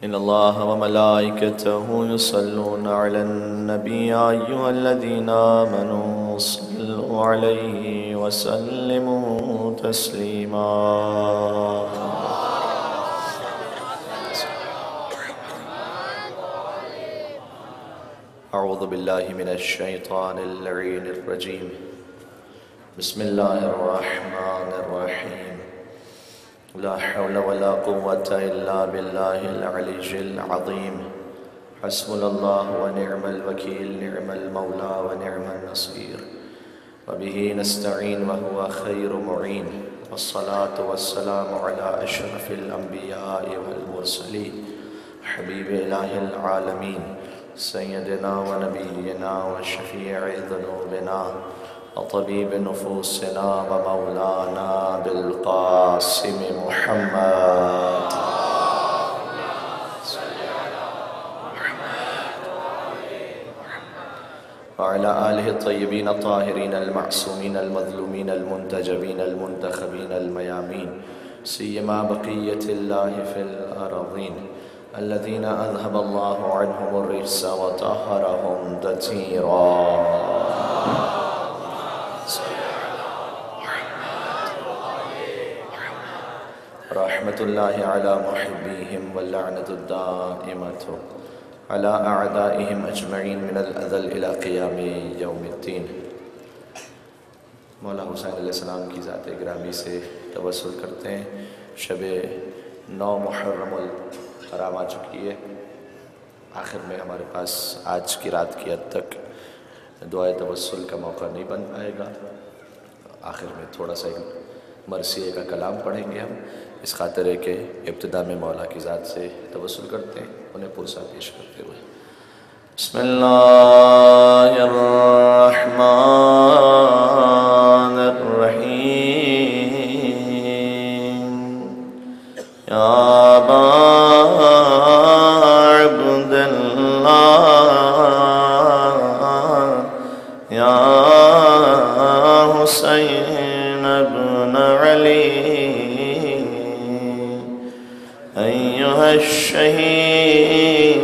إن الله وملائكته يصلون على النبي يا أيها الذين آمنوا صلوا عليه وسلموا تسليما أعوذ بالله من الشيطان اللعين الرجيم بسم الله الرحمن الرحيم لا حول ولا قوة إلا بالله العلي العظيم حسبنا الله ونعم الوكيل نعم المولى ونعم النصير وبه نستعين وهو خير معين والصلاة والسلام على أشرف الأنبياء والمرسلين حبيب إله العالمين سيدنا ونبينا وشفيع ذنوبنا وطبيب نفوسنا ومولانا بالقاسم محمد وعلى آله الطيبين الطاهرين المعصومين المظلومين المنتجبين المنتخبين الميامين سيما بقية الله في الأراضين الذين أذهب الله عنهم الرجس وطهرهم تطهيرا رحمة الله على محبيهم واللعنة الدائمة على أعدائهم أجمعين من الأذل إلى قيام يوم الدين مولا حسین علیہ السلام کی ذات گرامی سے توسل کرتے ہیں شب 9 محرم الحرام آ چکی ہے آخر میں ہمارے پاس آج کی رات کی حد تک دعائے توسل کا موقع نہیں بن پائے گا آخر میں تھوڑا سا مرثیے کا کلام پڑھیں گے ہم اس خاطر ہے کہ ابتدا میں مولا کی ذات سے توسل کرتے ہیں انہیں پرسہ پیش کرتے ہوئے بسم اللہ الرحمن الرحیم یا ابا عبداللہ یا حسین ابن علی أيها الشهيد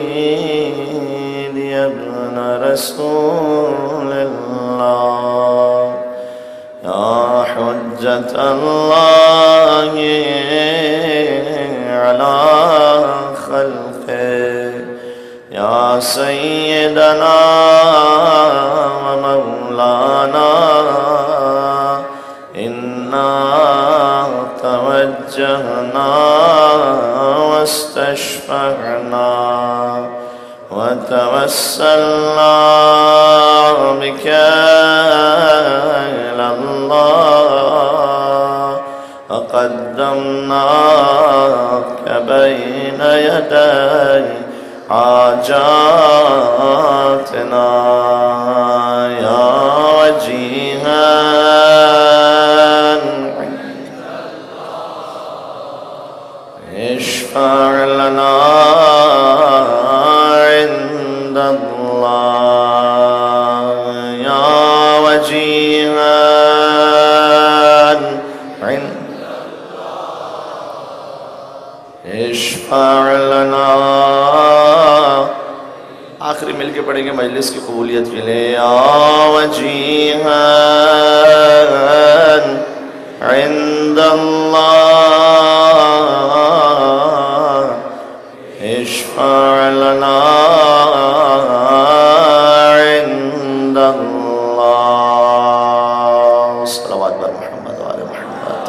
يا ابن رسول الله يا حجة الله على خلقه يا سيدنا ومولانا إنا توجهنا واستشفعنا وتوسلنا بك إلى الله وقدمناك بين يدي حاجاتنا يا وجيها اشفع لنا عند الله يا وجيها عند الله اشفع لنا آخری مل کے پڑھیں گے مجلس کی قبولیت کے لئے یا وجیها عند الله اشفع لنا عند الله صلوات بر محمد وآل محمد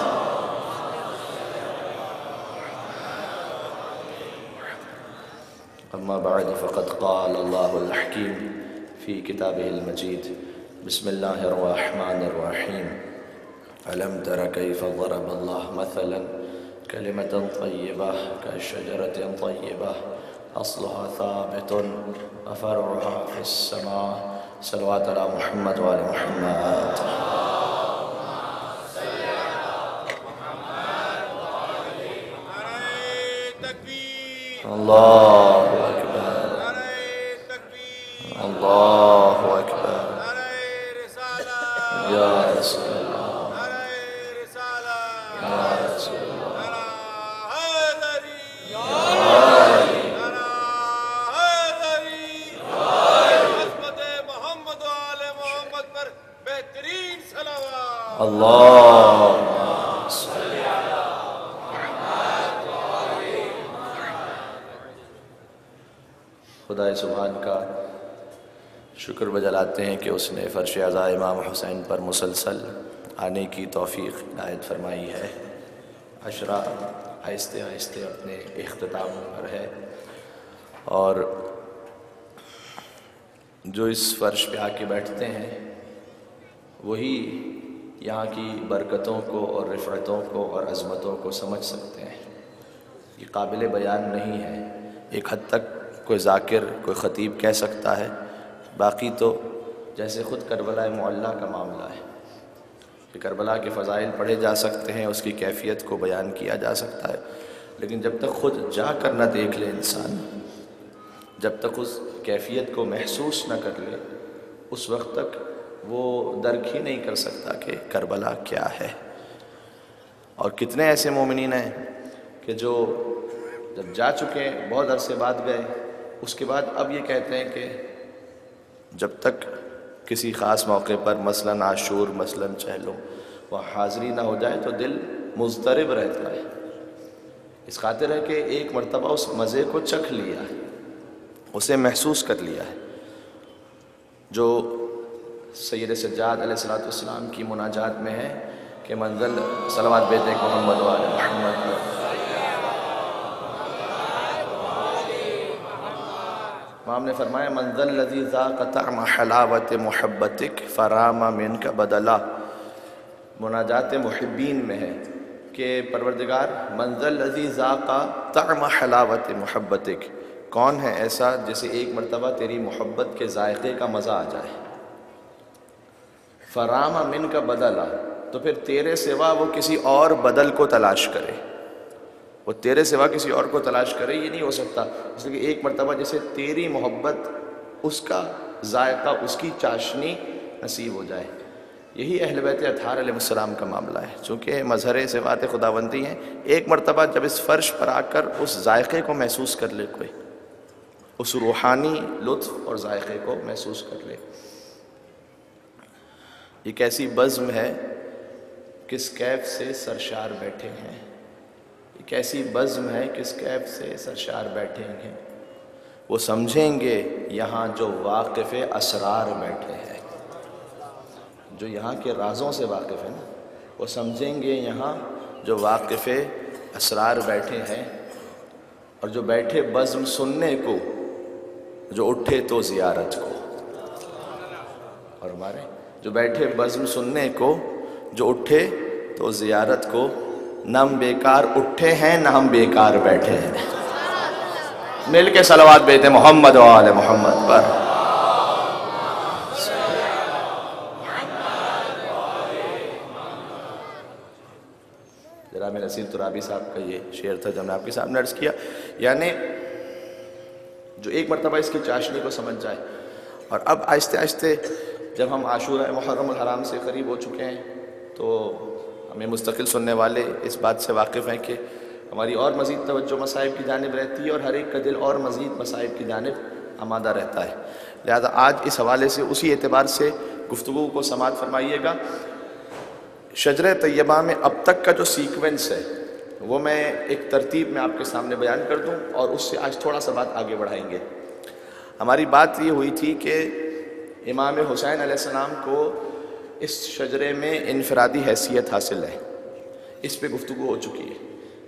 أما بعد فقد قال الله الحكيم في كتابه المجيد بسم الله الرحمن الرحيم ألم تر كيف ضرب الله مثلا كلمة طيبة كشجرة طيبة أصلها ثابت وفرعها في السماء صلوات على محمد وآل محمد الله أكبر الله أكبر يا رسول الله يا رسول الله يا علي خدا سبحان کا شکر بجلاتے ہیں کہ اس نے فرش عزا امام حسین پر مسلسل آنے کی توفیق عنایت فرمائی ہے۔ عشرہ آہستہ آہستہ اپنے اختتام پر ہے، اور جو اس فرش پہ آ کے بیٹھتے ہیں وہی یہاں کی برکتوں کو اور رفعتوں کو اور عظمتوں کو سمجھ سکتے ہیں۔ یہ قابل بیان نہیں ہے۔ ایک حد تک کوئی ذاکر کوئی خطیب کہہ سکتا ہے، باقی تو جیسے خود کربلا معلیٰ کا معاملہ ہے کہ کربلا کے فضائل پڑھے جا سکتے ہیں، اس کی کیفیت کو بیان کیا جا سکتا ہے، لیکن جب تک خود جا کر نہ دیکھ لے انسان، جب تک اس کیفیت کو محسوس نہ کر لے، اس وقت تک وہ درک ہی نہیں کر سکتا کہ کربلا کیا ہے۔ اور کتنے ایسے مومنین ہیں کہ جو جب جا چکے ہیں، بہت عرصے بعد گئے، اس کے بعد اب یہ کہتے ہیں کہ جب تک کسی خاص موقع پر مثلاً عاشور مثلاً چہلوں وہاں حاضری نہ ہو جائے تو دل مضطرب رہتا ہے، اس خاطر ہے کہ ایک مرتبہ اس مزے کو چکھ لیا ہے، اسے محسوس کر لیا ہے، جو سید سجاد علیہ السلام کی مناجات میں ہے کہ منزل صلوات بیت محمد و آل محمد۔ امام نے فرمایا منزل الذی ذاق طعم حلاوت محبتک فرام منک بدلا، مناجات محبین میں ہے کہ پروردگار منزل الذی ذاق طعم حلاوت محبتک، کون ہے ایسا جسے ایک مرتبہ تیری محبت کے ذائقے کا مزہ آ جائے، فرام منک بدلا، تو پھر تیرے سوا وہ کسی اور بدل کو تلاش کرے، وہ تیرے سوا کسی اور کو تلاش کرے، یہ نہیں ہو سکتا، اس لیے کہ ایک مرتبہ جسے تیری محبت، اس کا ذائقہ، اس کی چاشنی نصیب ہو جائے۔ یہی اہل بیت اطہار علیہ السلام کا معاملہ ہے، چونکہ مظہر صفات خداوندی ہیں، ایک مرتبہ جب اس فرش پر آ کر اس ذائقے کو محسوس کر لے کوئی، اس روحانی لطف اور ذائقے کو محسوس کر لے۔ ایک ایسی بزم ہے کس کیف سے سرشار بیٹھے ہیں، ایک ایسی بزم ہے کس کیف سے سرشار بیٹھے ہیں، وہ سمجھیں گے یہاں جو واقف اسرار بیٹھے ہیں، جو یہاں کے رازوں سے واقف ہیں نا، وہ سمجھیں گے یہاں جو واقف اسرار بیٹھے ہیں، اور جو بیٹھے بزم سننے کو، جو اٹھے تو زیارت کو، اور ہمارے جو بیٹھے بزم سننے کو، جو اٹھے تو زیارت کو، نہ ہم بیکار اٹھے ہیں نہ ہم بیکار بیٹھے ہیں۔ مل کے صلوات بیت محمد و آل محمد پر۔ جناب نصیر ترابی صاحب کا یہ شعر تھا جو ہم نے آپ کے سامنے عرض کیا، یعنی جو ایک مرتبہ اس کی چاشنی کو سمجھ جائے، اور اب آہستہ آہستہ جب ہم عاشورہ محرم الحرام سے قریب ہو چکے ہیں تو ہمیں مستقل سننے والے اس بات سے واقف ہیں کہ ہماری اور مزید توجہ مصائب کی جانب رہتی ہے، اور ہر ایک کا دل اور مزید مصائب کی جانب آمادہ رہتا ہے، لہذا آج اس حوالے سے اسی اعتبار سے گفتگو کو سماعت فرمائیے گا۔ شجرہ طیبہ میں اب تک کا جو سیکوینس ہے وہ میں ایک ترتیب میں آپ کے سامنے بیان کر دوں، اور اس سے آج تھوڑا سا بات آگے بڑھائیں گے۔ ہماری بات یہ ہوئی تھی کہ امام حسین علیہ السلام کو اس شجرے میں انفرادی حیثیت حاصل ہے، اس پہ گفتگو ہو چکی ہے۔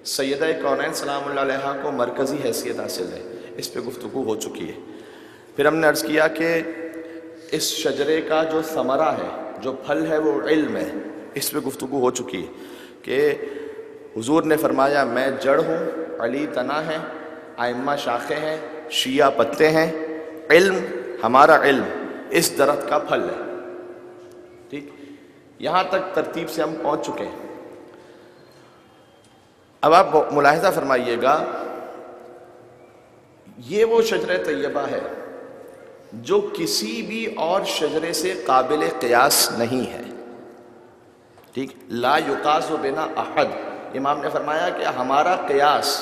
سیدہ کونین سلام اللہ علیہا کو مرکزی حیثیت حاصل ہے، اس پہ گفتگو ہو چکی ہے۔ پھر ہم نے عرض کیا کہ اس شجرے کا جو ثمرہ ہے، جو پھل ہے، وہ علم ہے، اس پہ گفتگو ہو چکی ہے کہ حضور نے فرمایا میں جڑ ہوں، علی تنا ہے، ائمہ شاخیں ہیں، شیعہ پتے ہیں، علم، ہمارا علم اس درخت کا پھل ہے۔ ٹھیک، یہاں تک ترتیب سے ہم پہنچ چکے ہیں۔ اب آپ ملاحظہ فرمائیے گا، یہ وہ شجرہ طیبہ ہے جو کسی بھی اور شجرے سے قابل قیاس نہیں ہے۔ ٹھیک، لا یقاس بنا احد، امام نے فرمایا کہ ہمارا قیاس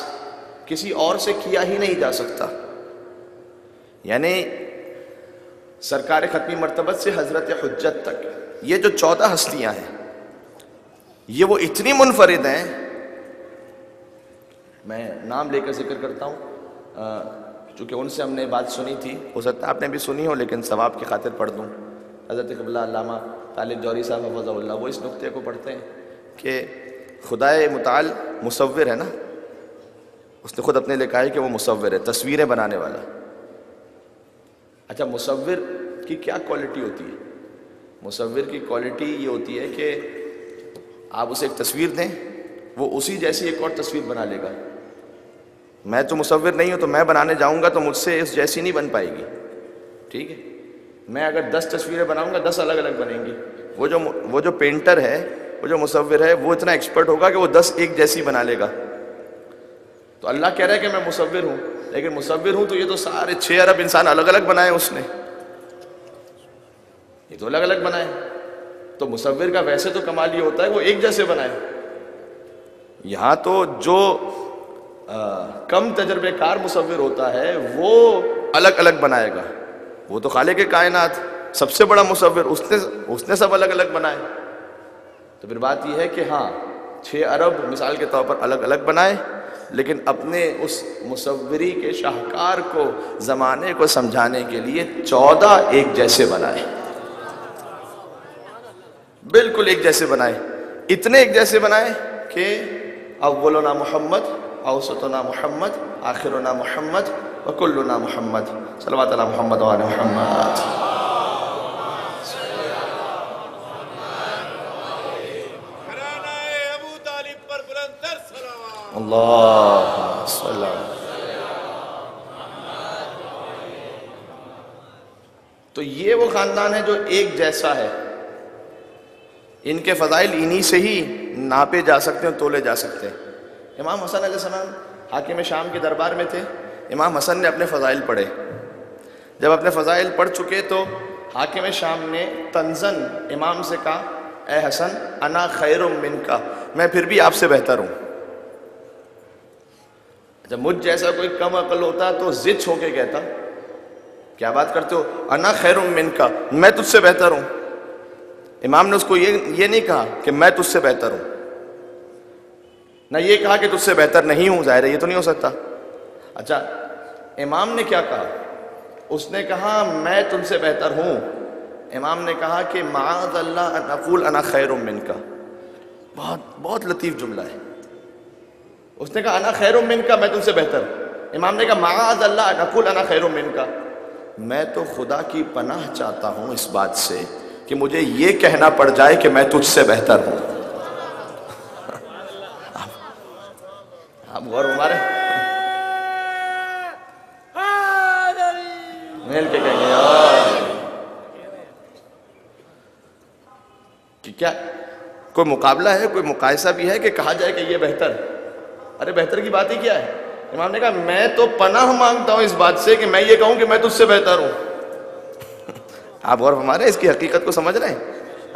کسی اور سے کیا ہی نہیں جا سکتا، یعنی سرکار ختمی مرتبت سے حضرت حجت تک یہ جو 14 ہستیاں ہیں، یہ وہ اتنی منفرد ہیں، میں نام لے کر ذکر کرتا ہوں، چونکہ ان سے ہم نے بات سنی تھی، ہو سکتا ہے آپ نے بھی سنی ہو لیکن ثواب کی خاطر پڑھ دوں۔ حضرت قبلہ علامہ طالب جوہری صاحب حفظہ اللہ وہ اس نقطے کو پڑھتے ہیں کہ خدائے متعال مصور ہے نا، اس نے خود اپنے لکھا ہے کہ وہ مصور ہے، تصویریں بنانے والا۔ اچھا، مصور کی کیا کوالٹی ہوتی ہے؟ مصور کی کوالٹی یہ ہوتی ہے کہ آپ اسے ایک تصویر دیں، وہ اسی جیسی ایک اور تصویر بنا لے گا۔ میں تو مصور نہیں ہوں، تو میں بنانے جاؤں گا تو مجھ سے اس جیسی نہیں بن پائے گی، ٹھیک ہے؟ میں اگر 10 تصویریں بناؤں گا 10 الگ الگ بنیں گی۔ وہ جو پینٹر ہے، وہ جو مصور ہے، وہ اتنا ایکسپرٹ ہوگا کہ وہ 10 ایک جیسی بنا لے گا۔ تو اللہ کہہ رہا ہے کہ میں مصور ہوں، لیکن مصور ہوں تو یہ تو سارے 6 ارب انسان الگ الگ بنائے اس نے، یہ تو الگ الگ بنائے۔ تو مصور کا ویسے تو کمال یہ ہوتا ہے وہ ایک جیسے بنائے، یہاں تو جو کم تجربے کار مصور ہوتا ہے وہ الگ الگ بنائے گا۔ وہ تو خالق کائنات سب سے بڑا مصور، اس نے سب الگ الگ بنائے۔ تو پھر بات یہ ہے کہ ہاں 6 ارب مثال کے طور پر الگ الگ بنائے، لیکن اپنے اس مصوری کے شاہکار کو زمانے کو سمجھانے کے لیے 14 ایک جیسے بنائے، بالکل ایک جیسے بنائے۔ اتنے ایک جیسے بنائے کہ اولنا محمد، اوسطنا محمد، آخرنا محمد، وکلنا محمد، صلوات علی محمد و آل محمد۔ اللہ صلی اللہ۔ تو یہ وہ خاندان ہے جو ایک جیسا ہے، ان کے فضائل انہی سے ہی ناپے جا سکتے ہیں، تولے جا سکتے ہیں۔ امام حسن علیہ السلام حاکم شام کے دربار میں تھے، امام حسن نے اپنے فضائل پڑھے۔ جب اپنے فضائل پڑھ چکے تو حاکم شام نے طنزاً امام سے کہا، اے حسن انا خیر منک، میں پھر بھی آپ سے بہتر ہوں۔ جب مجھ جیسا کوئی کم عقل ہوتا تو ضد ہو کے کہتا، کیا بات کرتے ہو، انا خیر منک، میں تجھ سے بہتر ہوں۔ امام نے اس کو یہ نہیں کہا کہ میں تجھ سے بہتر ہوں، نہ یہ کہا کہ تجھ سے بہتر نہیں ہوں، ظاہر ہے یہ تو نہیں ہو سکتا۔ اچھا، امام نے کیا کہا؟ اس نے کہا میں تم سے بہتر ہوں۔ امام نے کہا کہ معاذ اللہ ان اقول انا خیر منک، بہت لطیف جملہ ہے۔ اس نے کہا انا خیر منک، میں تم سے بہتر۔ امام نے کہا معاذ اللہ ان اقول انا خیر منک، میں تو خدا کی پناہ چاہتا ہوں اس بات سے کہ مجھے یہ کہنا پڑ جائے کہ میں تجھ سے بہتر ہوں۔ آپ غور ہمارے مل کے کہیں گے کہ کیا کوئی مقابلہ ہے، کوئی مقایسہ بھی ہے کہ کہا جائے کہ یہ بہتر؟ ارے بہتر کی بات ہی کیا ہے؟ امام نے کہا میں تو پناہ مانگتا ہوں اس بات سے کہ میں یہ کہوں کہ میں تجھ سے بہتر ہوں۔ آپ غور ہمارے اس کی حقیقت کو سمجھ رہے ہیں؟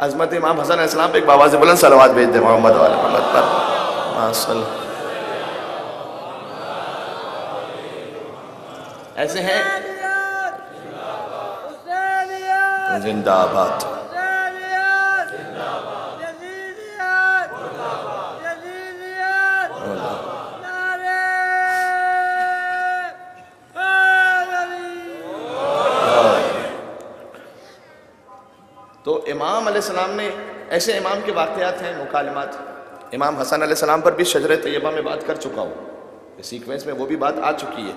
عظمت امام حسن علیہ السلام پہ ایک بابا سے بلند صلوات بھیج دے محمد و آل محمد پر۔ ایسے ہیں زندہ آباد۔ تو امام علیہ السلام نے ایسے امام کے واقعات ہیں، مکالمات۔ امام حسن علیہ السلام پر بھی شجرہ طیبہ میں بات کر چکا ہوں، سیکوینس میں وہ بھی بات آ چکی ہے۔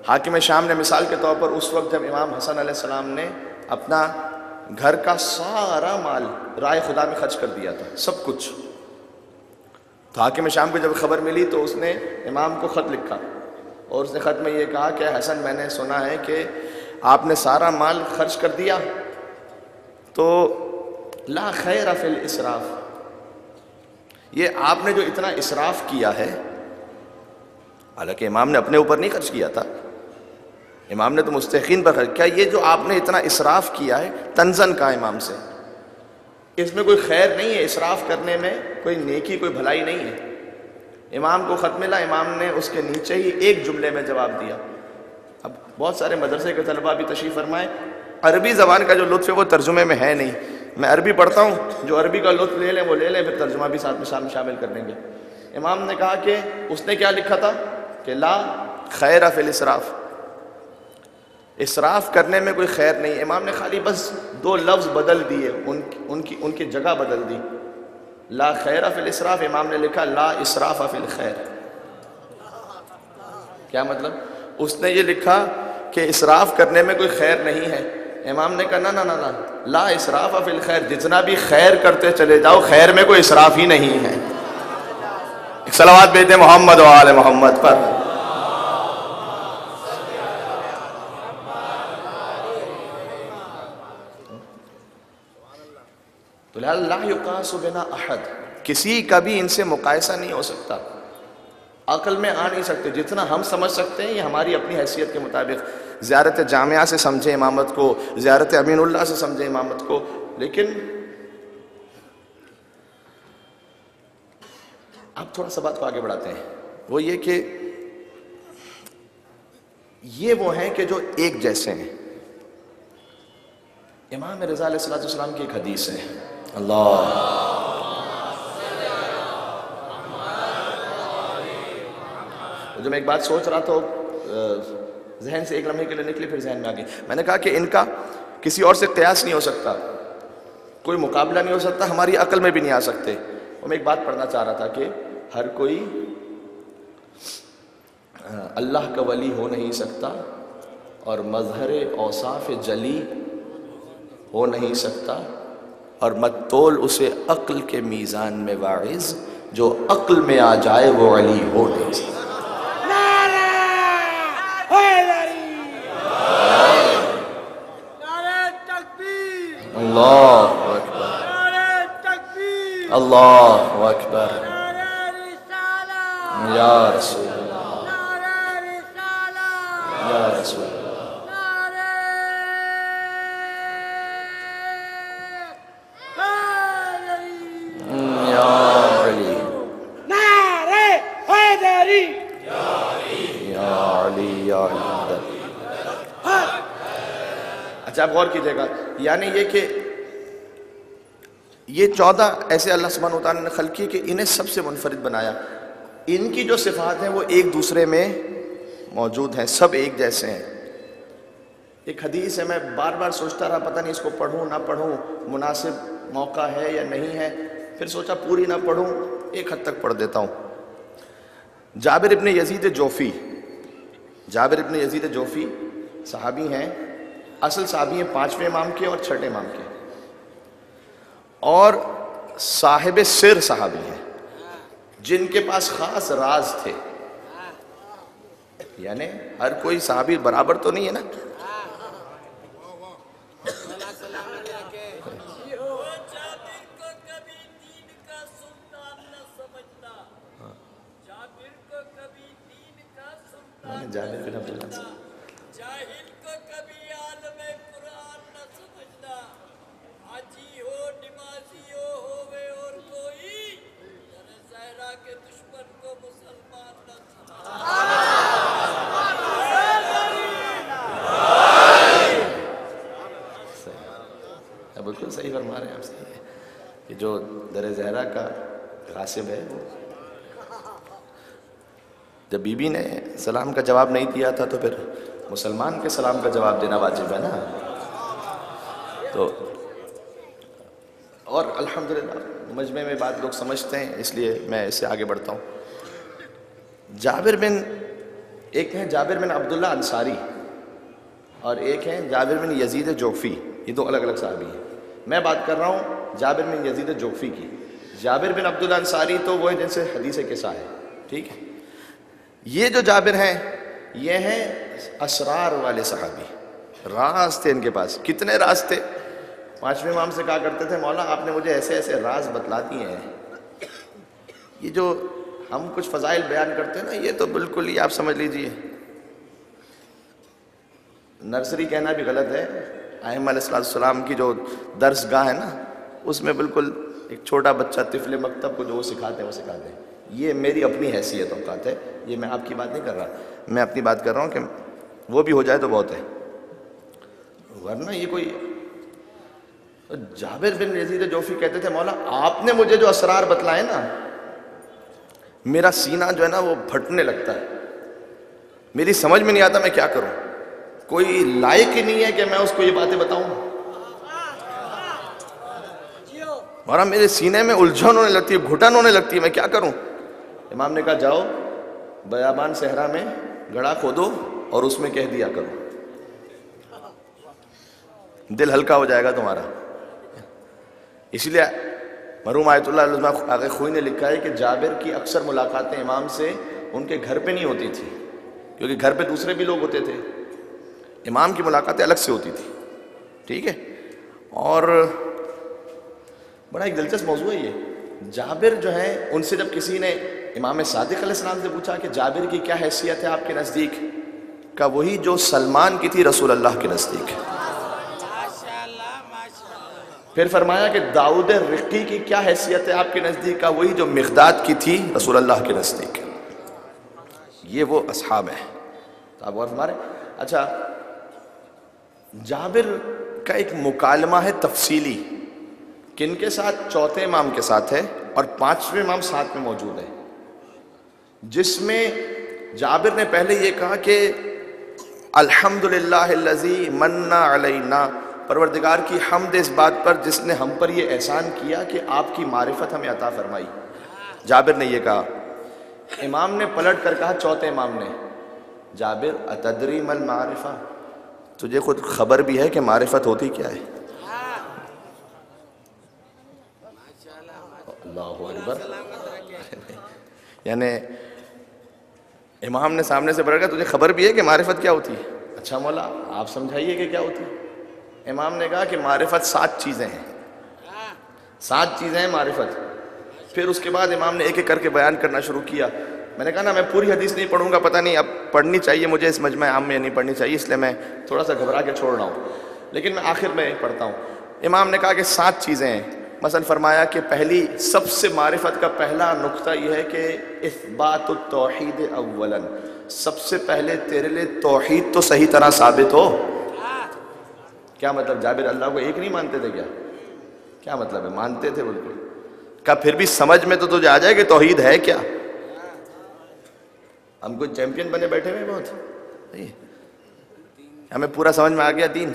حاکم شام نے مثال کے طور پر اس وقت جب امام حسن علیہ السلام نے اپنا گھر کا سارا مال رائے خدا میں خرچ کر دیا تھا، سب کچھ، تو حاکم شام کو جب خبر ملی تو اس نے امام کو خط لکھا، اور اس نے خط میں یہ کہا کہ حسن میں نے سنا ہے کہ آپ نے سارا مال خرچ کر دیا، تو لا خیر فی الاسراف، یہ آپ نے جو اتنا اسراف کیا ہے، حالانکہ امام نے اپنے اوپر نہیں خرچ کیا تھا، امام نے تو مستحقین پر خرچ کیا، یہ جو آپ نے اتنا اسراف کیا ہے، تنزن کا امام سے، اس میں کوئی خیر نہیں ہے، اسراف کرنے میں کوئی نیکی کوئی بھلائی نہیں ہے۔ امام کو خط ملا، امام نے اس کے نیچے ہی ایک جملے میں جواب دیا۔ اب بہت سارے مدرسے کے طلباء بھی تشریف فرمائے، عربی زبان کا جو لطف ہے وہ ترجمے میں ہے نہیں، میں عربی پڑھتا ہوں، جو عربی کا لطف لے لیں وہ لے لیں، پھر ترجمہ بھی ساتھ میں شامل کر لیں گے۔ امام نے کہا کہ اس نے کیا لکھا تھا کہ لا خیر فی الاسراف، اسراف کرنے میں کوئی خیر نہیں. امام نے خالی بس 2 لفظ بدل دیے، ان کی جگہ بدل دی. لا خیر فی الاسراف، امام نے لکھا لا اسراف فی الخیر. کیا مطلب؟ اس نے یہ لکھا کہ اسراف کرنے میں کوئی خیر نہیں ہے. امام نے کہا نا نا نا لا اسراف فی الخیر، جتنا بھی خیر کرتے چلے جاؤ خیر میں کوئی اسراف ہی نہیں ہے. ایک صلوات بھیجتے محمد و آل محمد پر. تو لہذا لا یقاس بنا احد، کسی کا بھی ان سے مقایسہ نہیں ہو سکتا، عقل میں آ نہیں سکتے. جتنا ہم سمجھ سکتے ہیں یہ ہماری اپنی حیثیت کے مطابق. زیارت جامعہ سے سمجھے امامت کو، زیارت امین اللہ سے سمجھے امامت کو. لیکن اب تھوڑا سا بات کو آگے بڑھاتے ہیں. وہ یہ کہ یہ وہ ہیں کہ جو ایک جیسے ہیں. امام رضا علیہ السلام کی ایک حدیث ہے. اللہ جو میں ایک بات سوچ رہا تو ذہن سے ایک لمحے کے لیے نکلی، پھر ذہن میں آ گئی. میں نے کہا کہ ان کا کسی اور سے قیاس نہیں ہو سکتا، کوئی مقابلہ نہیں ہو سکتا، ہماری عقل میں بھی نہیں آ سکتے. اور میں ایک بات پڑھنا چاہ رہا تھا کہ ہر کوئی اللہ کا ولی ہو نہیں سکتا اور مظہر اوصاف جلی ہو نہیں سکتا، اور مت تول اسے عقل کے میزان میں واعظ، جو عقل میں آ جائے وہ علی ہو نہیں سکتا. اللہ اکبر، اللہ اکبر، یا رسول اللہ، یا رسول اللہ. اچھا آپ غور کیجئے گا، یعنی یہ کہ یہ 14 ایسے اللہ سبحانہ وتعالی نے خلق کیے کہ انہیں سب سے منفرد بنایا. ان کی جو صفات ہیں وہ ایک دوسرے میں موجود ہیں، سب ایک جیسے ہیں. ایک حدیث ہے، میں بار بار سوچتا رہا پتہ نہیں اس کو پڑھوں نہ پڑھوں، مناسب موقع ہے یا نہیں ہے. پھر سوچا پوری نہ پڑھوں، ایک حد تک پڑھ دیتا ہوں. جابر ابن یزید جوفی، جابر ابن یزید جوفی صحابی ہیں. اصل صحابی ہیں 5ویں امام کے اور 6ٹھے امام کے، اور صاحب سر صحابی ہیں جن کے پاس خاص راز تھے. یعنی ہر کوئی صحابی برابر تو نہیں ہے نا. جابر بن عبداللہ سے جاہل کو کبھی عالم قرآن نہ سمجھنا، حاجی ہو نمازی ہووے اور کوئی در زہرا کے دشمن کو مسلمان نہ سمجھنا. بالکل صحیح فرما رہے ہیں آپ. صحیح ہے کہ جو در زہرا کا غاصب ہے، وہ جب بی بی نے سلام کا جواب نہیں دیا تھا تو پھر مسلمان کے سلام کا جواب دینا واجب ہے نا. تو اور الحمدللہ مجمع میں بات لوگ سمجھتے ہیں، اس لیے میں اس سے آگے بڑھتا ہوں. جابر بن، ایک ہیں جابر بن عبداللہ انصاری اور ایک ہیں جابر بن یزید جوفی. یہ 2 الگ الگ صحابی ہیں. میں بات کر رہا ہوں جابر بن یزید جوفی کی. جابر بن عبداللہ انصاری تو وہ ہے جن سے حدیث قصہ ہے، ٹھیک ہے. یہ جو جابر ہیں یہ ہیں اسرار والے صحابی، راز تھے ان کے پاس. کتنے راز تھے؟ 5ویں امام سے کہا کرتے تھے مولا آپ نے مجھے ایسے ایسے راز بتلا دیے ہیں. یہ جو ہم کچھ فضائل بیان کرتے ہیں نا، یہ تو بالکل ہی آپ سمجھ لیجئے نرسری کہنا بھی غلط ہے. ائمہ علیہ السلام کی جو درس گاہ ہے نا، اس میں بالکل ایک چھوٹا بچہ طفل مکتب کو جو وہ سکھاتے ہیں وہ سکھاتے ہیں. یہ میری اپنی حیثیت اوقات ہے، یہ میں آپ کی بات نہیں کر رہا، میں اپنی بات کر رہا ہوں کہ وہ بھی ہو جائے تو بہت ہے. ورنہ یہ کوئی جابر بن یزید جوفی کہتے تھے مولا آپ نے مجھے جو اسرار بتلائے نا، میرا سینہ جو ہے نا وہ پھٹنے لگتا ہے، میری سمجھ میں نہیں آتا میں کیا کروں، کوئی لائق ہی نہیں ہے کہ میں اس کو یہ باتیں بتاؤں، اور میرے سینے میں الجھن ہونے لگتی ہے، گھٹن ہونے لگتی ہے، میں کیا کروں؟ امام نے کہا جاؤ بیابان صحرا میں گڑھا کھودو اور اس میں کہہ دیا کرو، دل ہلکا ہو جائے گا تمہارا۔ اس لیے مرحوم آیت اللہ علامہ آغا خوئی نے لکھا ہے کہ جابر کی اکثر ملاقاتیں امام سے ان کے گھر پہ نہیں ہوتی تھی، کیونکہ گھر پہ دوسرے بھی لوگ ہوتے تھے، امام کی ملاقاتیں الگ سے ہوتی تھی، ٹھیک ہے۔ اور بڑا ایک دلچسپ موضوع ہے یہ، جابر جو ہیں ان سے جب کسی نے امام صادق علیہ السلام سے پوچھا کہ جابر کی کیا حیثیت ہے آپ کے نزدیک، کہا وہی جو سلمان کی تھی رسول اللہ کے نزدیک۔ پھر فرمایا کہ داؤد رقی کی کیا حیثیت ہے آپ کے نزدیک، کہا وہی جو مقداد کی تھی رسول اللہ کے نزدیک۔ یہ وہ اصحاب ہیں، تو آپ غور فرما رہے ہیں۔ اچھا، جابر کا ایک مکالمہ ہے تفصیلی، کن کے ساتھ؟ چوتھے امام کے ساتھ ہے، اور پانچویں امام ساتھ میں موجود ہے، جس میں جابر نے پہلے یہ کہا کہ الحمدللہ الذی من علینا، پروردگار کی حمد اس بات پر جس نے ہم پر یہ احسان کیا کہ آپ کی معرفت ہمیں عطا فرمائی۔ جابر نے یہ کہا، امام نے پلٹ کر کہا، چوتھے امام نے، جابر اتدری ما المعرفہ، تجھے خود خبر بھی ہے کہ معرفت ہوتی کیا ہے؟ اللہ اکبر، یعنی امام نے سامنے سے پڑھ کر تجھے خبر بھی ہے کہ معرفت کیا ہوتی ہے؟ اچھا مولا آپ سمجھائیے کہ کیا ہوتی ہے؟ امام نے کہا کہ معرفت 7 چیزیں ہیں، 7 چیزیں ہیں معرفت۔ پھر اس کے بعد امام نے ایک ایک کر کے بیان کرنا شروع کیا۔ میں نے کہا نا میں پوری حدیث نہیں پڑھوں گا، پتہ نہیں اب پڑھنی چاہیے مجھے اس مجمع عام میں نہیں پڑھنی چاہیے، اس لیے میں تھوڑا سا گھبرا کے چھوڑ رہا ہوں، لیکن میں آخر میں پڑھتا ہوں۔ امام نے کہا کہ 7 چیزیں ہیں، مثلا فرمایا کہ پہلی سب سے معرفت کا پہلا نقطہ یہ ہے کہ اثبات التوحید اولا، سب سے پہلے تیرے لیے توحید تو صحیح طرح ثابت ہو۔ کیا مطلب؟ جابر اللہ کو ایک نہیں مانتے تھے کیا مطلب ہے؟ مانتے تھے بالکل۔ کہا پھر بھی سمجھ میں تو تجھے آ جائے کہ توحید ہے کیا؟ ہم کوئی چیمپئن بنے بیٹھے ہوئے بہت، ہمیں پورا سمجھ میں آ گیا دین،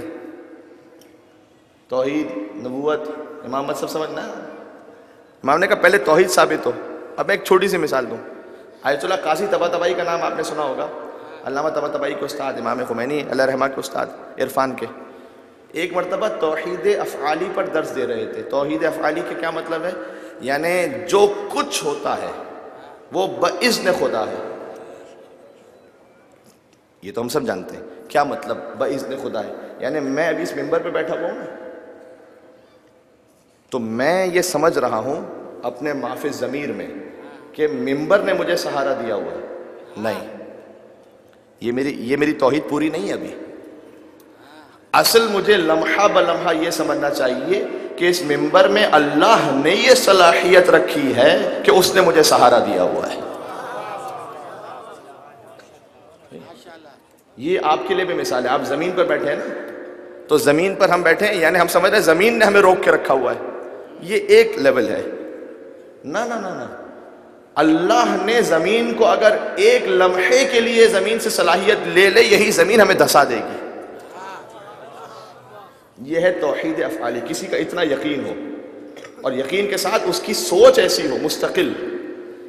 توحید، نبوت، امامت سب سمجھنا ہے۔ امام نے کہا پہلے توحید ثابت ہو۔ اب میں ایک چھوٹی سی مثال دوں، آیت اللہ قاضی طباطبائی کا نام آپ نے سنا ہوگا، علامہ طباطبائی کے استاد امام خمینی علیہ رحمہ کے استاد عرفان کے، ایک مرتبہ توحید افعالی پر درس دے رہے تھے۔ توحید افعالی کے کیا مطلب ہے؟ یعنی جو کچھ ہوتا ہے وہ باذن خدا ہے، یہ تو ہم سب جانتے ہیں۔ کیا مطلب باذن خدا ہے؟ یعنی میں ابھی اس ممبر پہ بیٹھا ہوا ہوں تو میں یہ سمجھ رہا ہوں اپنے معافی ضمیر میں کہ ممبر نے مجھے سہارا دیا ہوا ہے، نہیں، یہ میری توحید پوری نہیں ہے ابھی۔ اصل مجھے لمحہ بلمحہ یہ سمجھنا چاہیے کہ اس ممبر میں اللہ نے یہ صلاحیت رکھی ہے کہ اس نے مجھے سہارا دیا ہوا ہے۔ یہ آپ کے لیے بھی مثال ہے، آپ زمین پر بیٹھے ہیں نا، تو زمین پر ہم بیٹھے ہیں یعنی ہم سمجھ رہے ہیں زمین نے ہمیں روک کے رکھا ہوا ہے، یہ ایک لیول ہے۔ نا نا نا نا، اللہ نے زمین کو اگر ایک لمحے کے لیے زمین سے صلاحیت لے لے، یہی زمین ہمیں دھسا دے گی۔ یہ ہے توحید افعالی، کسی کا اتنا یقین ہو اور یقین کے ساتھ اس کی سوچ ایسی ہو مستقل۔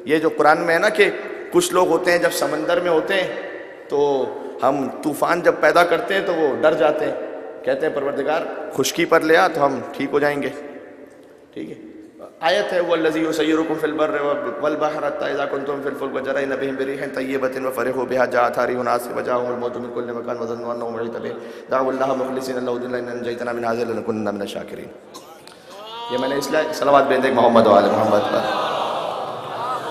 یہ جو قرآن میں ہے نا کہ کچھ لوگ ہوتے ہیں جب سمندر میں ہوتے ہیں تو ہم طوفان جب پیدا کرتے ہیں تو وہ ڈر جاتے ہیں، کہتے ہیں پروردگار خشکی پر لے آ تو ہم ٹھیک ہو جائیں گے، ٹھیک ہے۔ آیت ہے وَالَّذِي يُسَيِّرُكُمْ فِي الْبَرِّ وَالْبَحْرِ حَتَّىٰ إِذَا كُنتُمْ فِي الْفُلْكِ وَجَرَيْنَ بِهِمْ بِرِيحٍ طَيِّبَةٍ وَفَرِحُوا بِهَا جَاءَتْهَا رِيحٌ عَاصِفٌ وَجَاءَهُمُ الْمَوْجُ مِنْ كُلِّ مَكَانٍ وَظَنُّوا أَنَّهُمْ أُحِيطَ بِهِمْ دَعَوُا اللَّهَ مُخْلِصِينَ لَهُ الدِّينَ لَئِنْ أَنجَيْتَنَا مِنْ هَٰذِهِ لَنَكُونَنَّ مِنَ الشَّاكِرِينَ۔ یہ میں نے اس لیے صلوات بھیج دیں محمد و آل محمد پر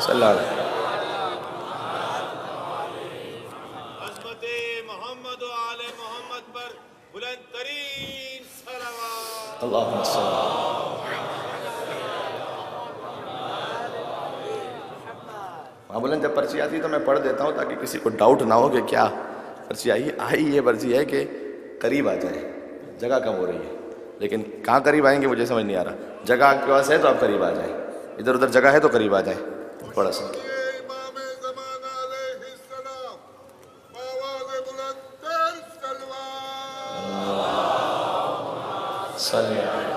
صلی اللہ علیہ وسلم۔ عظمت محمد و آل محمد پر بلند ترین صلوات۔ اللہم صلی بولیں جب پرچی آتی ہے تو میں پڑھ دیتا ہوں تاکہ کسی کو ڈاؤٹ نہ ہو کہ کیا پرچی آئی یہ پرچی ہے کہ قریب آ جائیں، جگہ کم ہو رہی ہے، لیکن کہاں قریب آئیں گے مجھے سمجھ نہیں آ رہا۔ جگہ آپ کے پاس ہے تو آپ قریب آ جائیں، ادھر ادھر جگہ ہے تو قریب آ جائیں تھوڑا سا۔ امام زمان علیہ السلام صلی اللہ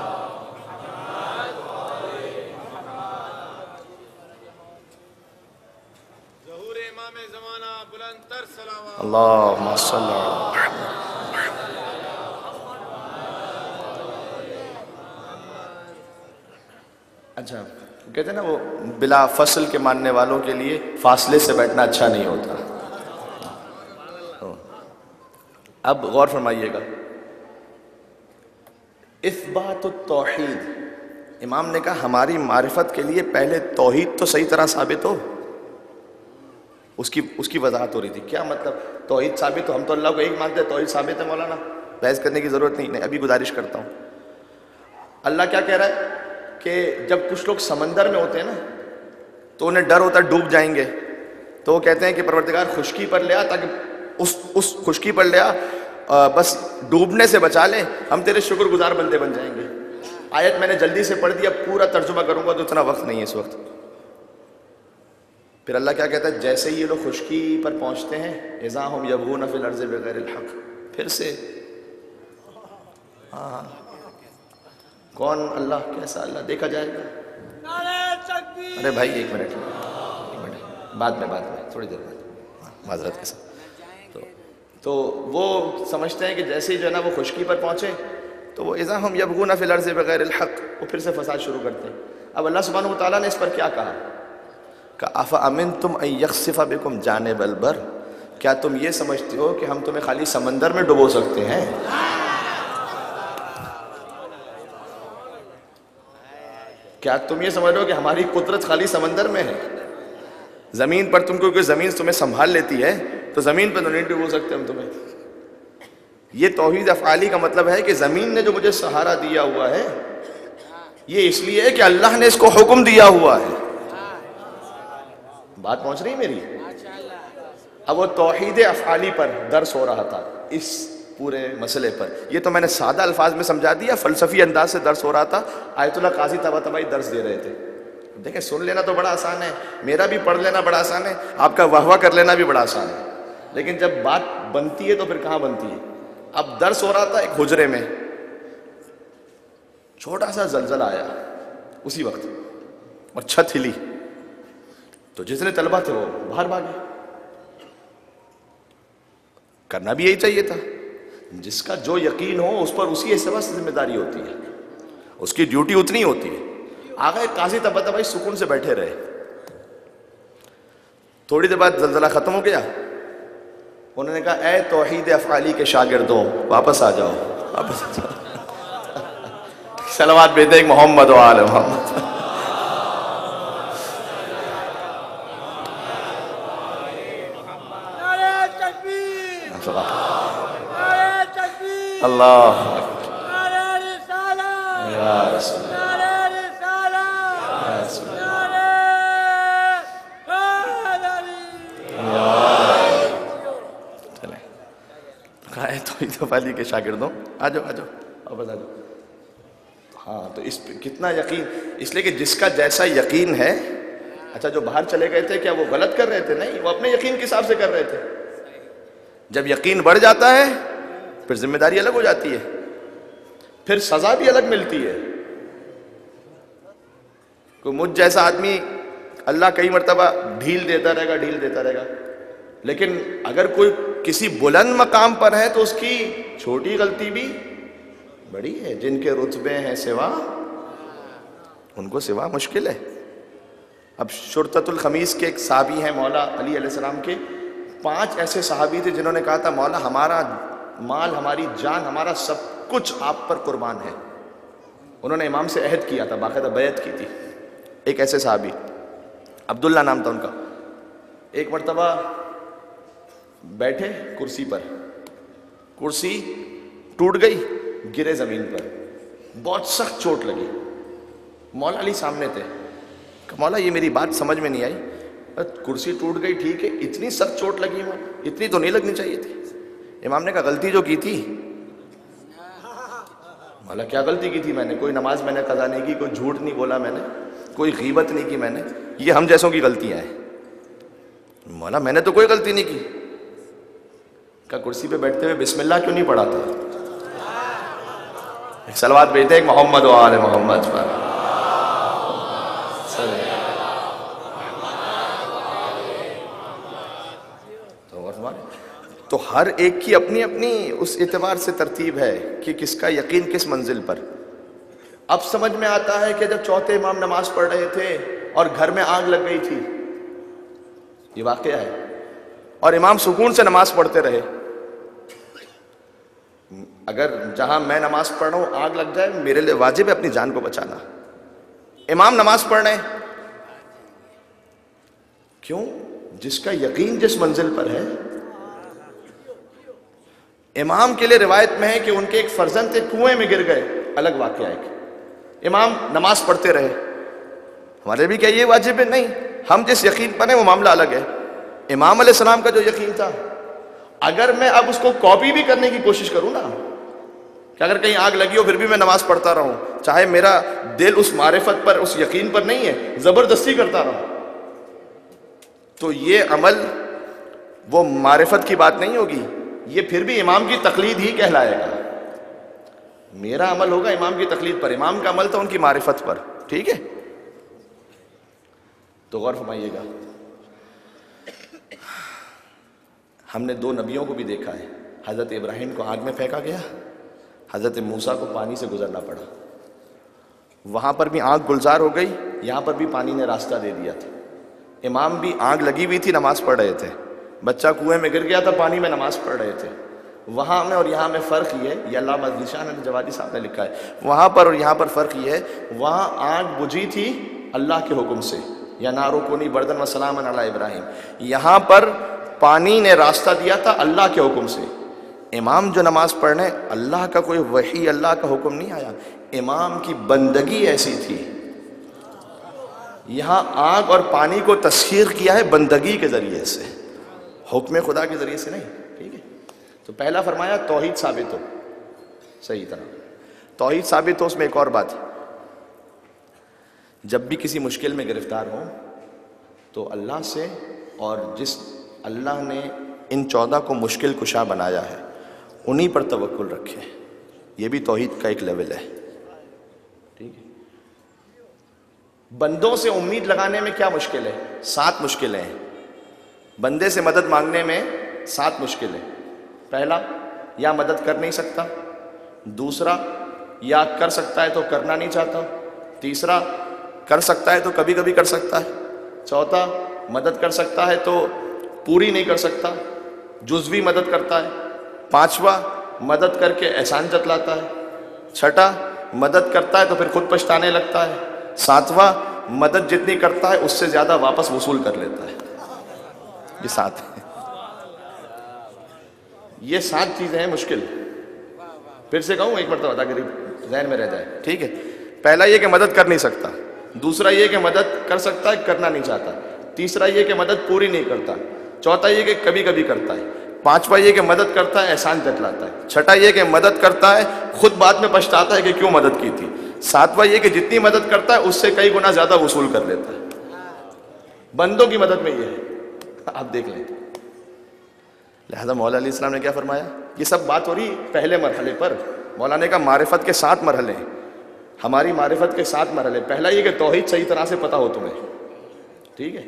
ظہور امام زمانہ بلند تر صلوات اللہم صلی اللہ. اچھا کہتے ہیں نا وہ بلا فصل کے ماننے والوں کے لیے فاصلے سے بیٹھنا اچھا نہیں ہوتا. اب غور فرمائیے گا. اثبات التوحید، امام نے کہا ہماری معرفت کے لیے پہلے توحید تو صحیح طرح ثابت ہو. اس کی وضاحت ہو رہی تھی. کیا مطلب توحید ثابت ہو؟ ہم تو اللہ کو ایک مانتے ہیں، توحید ثابت ہے مولانا، بحث کرنے کی ضرورت نہیں. ابھی گزارش کرتا ہوں. اللہ کیا کہہ رہا ہے کہ جب کچھ لوگ سمندر میں ہوتے ہیں نا تو انہیں ڈر ہوتا ہے ڈوب جائیں گے، تو وہ کہتے ہیں کہ پروردگار خشکی پر لے آ، تاکہ اس خشکی پر لے آ، بس ڈوبنے سے بچا لیں، ہم تیرے شکر گزار بندے بن جائیں گے. آیت میں نے جلدی سے پڑھ دیا، پورا ترجمہ کروں گا تو اتنا وقت نہیں ہے اس وقت. پھر اللہ کیا کہتا ہے؟ جیسے ہی یہ لوگ خشکی پر پہنچتے ہیں، اذا ہم یبغون فی الارض بغیر الحق، پھر سے کون اللہ، کیسا اللہ دیکھا جائے گا. ارے بھائی ایک منٹ بعد میں تھوڑی دیر بعد معذرت کے ساتھ. تو وہ سمجھتے ہیں کہ جیسے ہی جو ہے نا وہ خشکی پر پہنچے تو وہ اذا ہم یبغون فی الارض بغیر الحق، وہ پھر سے فساد شروع کرتے ہیں. اب اللہ سبحانہ وتعالیٰ نے اس پر کیا کہا کہ افامنتم ان یخسف بکم جانب البر، کیا تم یہ سمجھتے ہو کہ ہم تمہیں خالی سمندر میں ڈبو سکتے ہیں؟ کیا تم یہ سمجھ رہے ہو کہ ہماری قدرت خالی سمندر میں ہے؟ زمین پر تم کو کوئی زمین تمہیں سنبھال لیتی ہے تو زمین پہ تو نہیں ڈبو سکتے ہم تمہیں. یہ توحید افعالی کا مطلب ہے کہ زمین نے جو مجھے سہارا دیا ہوا ہے یہ اس لیے ہے کہ اللہ نے اس کو حکم دیا ہوا ہے. بات پہنچ رہی میری؟ اب وہ توحید افعالی پر درس ہو رہا تھا اس پورے مسئلے پر. یہ تو میں نے سادہ الفاظ میں سمجھا دیا، فلسفی انداز سے درس ہو رہا تھا. آیت اللہ قاضی طباطبائی درس دے رہے تھے. دیکھیں سن لینا تو بڑا آسان ہے، میرا بھی پڑھ لینا بڑا آسان ہے، آپ کا واہ واہ کر لینا بھی بڑا آسان ہے، لیکن جب بات بنتی ہے تو پھر کہاں بنتی ہے. اب درس ہو رہا تھا ایک حجرے میں، چھوٹا سا زلزلہ آیا اسی وقت اور چھت ہلی تو جتنے طلبہ تھے وہ باہر بھاگے. کرنا بھی یہی چاہیے تھا. جس کا جو یقین ہو اس پر اسی حساب سے ذمہ داری ہوتی ہے، اس کی ڈیوٹی اتنی ہوتی ہے. آگے قاضی طباطبائی سکون سے بیٹھے رہے. تھوڑی دیر بعد زلزلہ ختم ہو گیا. انہوں نے کہا اے توحید افعالی کے شاگردوں واپس آ جاؤ، واپس آ جاؤ. صلوات بھیجتے ہیں محمد و آل محمد. اللہ یا رسول چلیں کہا ہے توحید افعالی کے شاگردوں آ جاؤ واپس آ جاؤ. ہاں تو اس پہ کتنا یقین، اس لیے کہ جس کا جیسا یقین ہے. اچھا جو باہر چلے گئے تھے کیا وہ غلط کر رہے تھے؟ نہیں، وہ اپنے یقین کے حساب سے کر رہے تھے. جب یقین بڑھ جاتا ہے پھر ذمہ داری الگ ہو جاتی ہے، پھر سزا بھی الگ ملتی ہے. کوئی مجھ جیسا آدمی اللہ کئی مرتبہ ڈھیل دیتا رہے گا، لیکن اگر کوئی کسی بلند مقام پر ہے تو اس کی چھوٹی غلطی بھی بڑی ہے. جن کے رتبے ہیں سوا ان کو سوا مشکل ہے. اب شرطۃ الخمیس کے ایک صحابی ہیں مولا علی علیہ السلام کے. 5 ایسے صحابی تھے جنہوں نے کہا تھا مولا ہمارا مال، ہماری جان، ہمارا سب کچھ آپ پر قربان ہے. انہوں نے امام سے عہد کیا تھا، باقاعدہ بیعت کی تھی. ایک ایسے صحابی عبداللہ نام تھا ان کا. ایک مرتبہ بیٹھے کرسی پر، کرسی ٹوٹ گئی، گرے زمین پر، بہت سخت چوٹ لگی. مولا علی سامنے تھے. مولا یہ میری بات سمجھ میں نہیں آئی، کرسی ٹوٹ گئی ٹھیک ہے، اتنی سخت چوٹ لگی اتنی تو نہیں لگنی چاہیے تھی. امام نے کہا غلطی جو کی تھی. مولا کیا غلطی کی تھی؟ میں نے کوئی نماز میں نے قضا نہیں کی، کوئی جھوٹ نہیں بولا میں نے، کوئی غیبت نہیں کی میں نے، یہ ہم جیسوں کی غلطیاں ہیں. مولا میں نے تو کوئی غلطی نہیں کی. کہا کرسی پہ بیٹھتے ہوئے بسم اللہ کیوں نہیں پڑھا تھا؟ صلوات بھیجتے ہیں ایک محمد و آل محمد پر. تو ہر ایک کی اپنی اپنی اس اعتبار سے ترتیب ہے کہ کس کا یقین کس منزل پر. اب سمجھ میں آتا ہے کہ جب چوتھے امام نماز پڑھ رہے تھے اور گھر میں آگ لگ گئی تھی، یہ واقعہ ہے، اور امام سکون سے نماز پڑھتے رہے. اگر جہاں میں نماز پڑھ رہا ہوں آگ لگ جائے، میرے لیے واجب ہے اپنی جان کو بچانا. امام نماز پڑھ رہے ہیں، کیوں؟ جس کا یقین جس منزل پر ہے. امام کے لیے روایت میں ہے کہ ان کے ایک فرزند تھے، کنویں میں گر گئے، الگ واقعہ ہے. امام نماز پڑھتے رہے. ہمارے بھی کیا یہ واجب ہے؟ نہیں، ہم جس یقین پر ہیں وہ معاملہ الگ ہے. امام علیہ السلام کا جو یقین تھا، اگر میں اب اس کو کاپی بھی کرنے کی کوشش کروں نا، کہ اگر کہیں آگ لگی ہو پھر بھی میں نماز پڑھتا رہوں، چاہے میرا دل اس معرفت پر، اس یقین پر نہیں ہے، زبردستی کرتا رہوں، تو یہ عمل وہ معرفت کی بات نہیں ہوگی، یہ پھر بھی امام کی تقلید ہی کہلائے گا. میرا عمل ہوگا امام کی تقلید پر، امام کا عمل تھا ان کی معرفت پر. ٹھیک ہے؟ تو غور فرمائیے گا، ہم نے دو نبیوں کو بھی دیکھا ہے. حضرت ابراہیم کو آگ میں پھینکا گیا، حضرت موسیٰ کو پانی سے گزرنا پڑا. وہاں پر بھی آگ گلزار ہو گئی، یہاں پر بھی پانی نے راستہ دے دیا تھا. امام بھی آگ لگی ہوئی تھی، نماز پڑھ رہے تھے. بچہ کنویں میں گر گیا تھا، پانی میں نماز پڑھ رہے تھے. وہاں میں اور یہاں میں فرق یہ ہے، یہ علامہ ذیشان جوادی صاحب نے لکھا ہے، وہاں پر اور یہاں پر فرق یہ ہے، وہاں آگ بجھی تھی اللہ کے حکم سے، یا نارو کونی بردن و سلام علی ابراہیم. یہاں پر پانی نے راستہ دیا تھا اللہ کے حکم سے. امام جو نماز پڑھنے، اللہ کا کوئی وحی، اللہ کا حکم نہیں آیا، امام کی بندگی ایسی تھی. یہاں آگ اور پانی کو تسخیر کیا ہے بندگی کے ذریعے سے، حکم خدا کے ذریعے سے نہیں. ٹھیک ہے؟ تو پہلا فرمایا توحید ثابت ہو، صحیح طرح توحید ثابت ہو. اس میں ایک اور بات ہے، جب بھی کسی مشکل میں گرفتار ہو تو اللہ سے، اور جس اللہ نے ان 14 کو مشکل کشا بنایا ہے انہی پر توکل رکھے. یہ بھی توحید کا ایک لیول ہے. ٹھیک ہے؟ بندوں سے امید لگانے میں کیا مشکل ہے؟ 7 مشکلیں ہیں. بندے سے مدد مانگنے میں 7 مشکلیں. پہلا، یا مدد کر نہیں سکتا. دوسرا، یا کر سکتا ہے تو کرنا نہیں چاہتا. تیسرا، کر سکتا ہے تو کبھی کبھی کر سکتا ہے. چوتھا، مدد کر سکتا ہے تو پوری نہیں کر سکتا، جزوی مدد کرتا ہے. پانچواں، مدد کر کے احسان جتلاتا ہے. چھٹا، مدد کرتا ہے تو پھر خود پچھتانے لگتا ہے. ساتواں، مدد جتنی کرتا ہے اس سے زیادہ واپس وصول کر لیتا ہے. یہ 7 ہیں. یہ 7 چیزیں ہیں مشکل. پھر سے کہوں ایک مرتبہ تاکہ ذہن میں رہ جائے. ٹھیک ہے؟ پہلا یہ کہ مدد کر نہیں سکتا. دوسرا یہ کہ مدد کر سکتا ہے، کرنا نہیں چاہتا. تیسرا یہ کہ مدد پوری نہیں کرتا. چوتھا یہ کہ کبھی کبھی کرتا ہے. پانچواں یہ کہ مدد کرتا ہے، احسان جتلاتا ہے. چھٹا یہ کہ مدد کرتا ہے، خود بعد میں پچھتاتا ہے کہ کیوں مدد کی تھی. ساتواں یہ کہ جتنی مدد کرتا ہے اس سے کئی گنا زیادہ وصول کر لیتا ہے. بندوں کی مدد میں یہ ہے، آپ دیکھ لیں. لہذا مولا علیہ السلام نے کیا فرمایا؟ یہ سب بات ہو رہی پہلے مرحلے پر. مولا نے کہا معرفت کے 7 مرحلے ہیں. ہماری معرفت کے 7 مرحلے. پہلا یہ کہ توحید صحیح طرح سے پتہ ہو تمہیں. ٹھیک ہے؟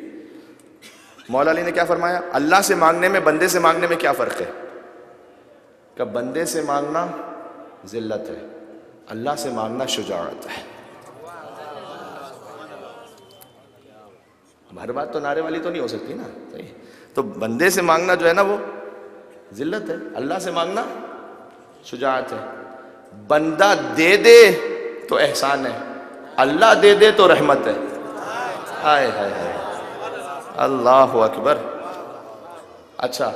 مولا علی نے کیا فرمایا؟ اللہ سے مانگنے میں بندے سے مانگنے میں کیا فرق ہے؟ کہ بندے سے مانگنا ذلت ہے، اللہ سے مانگنا شجاعت ہے. ہر بات تو نعرے والی تو نہیں ہو سکتی نا. صحیح؟ تو بندے سے مانگنا جو ہے نا وہ ذلت ہے، اللہ سے مانگنا شجاعت ہے. بندہ دے دے تو احسان ہے، اللہ دے دے تو رحمت ہے. ہائے ہائے ہائے، اللہ اکبر. اچھا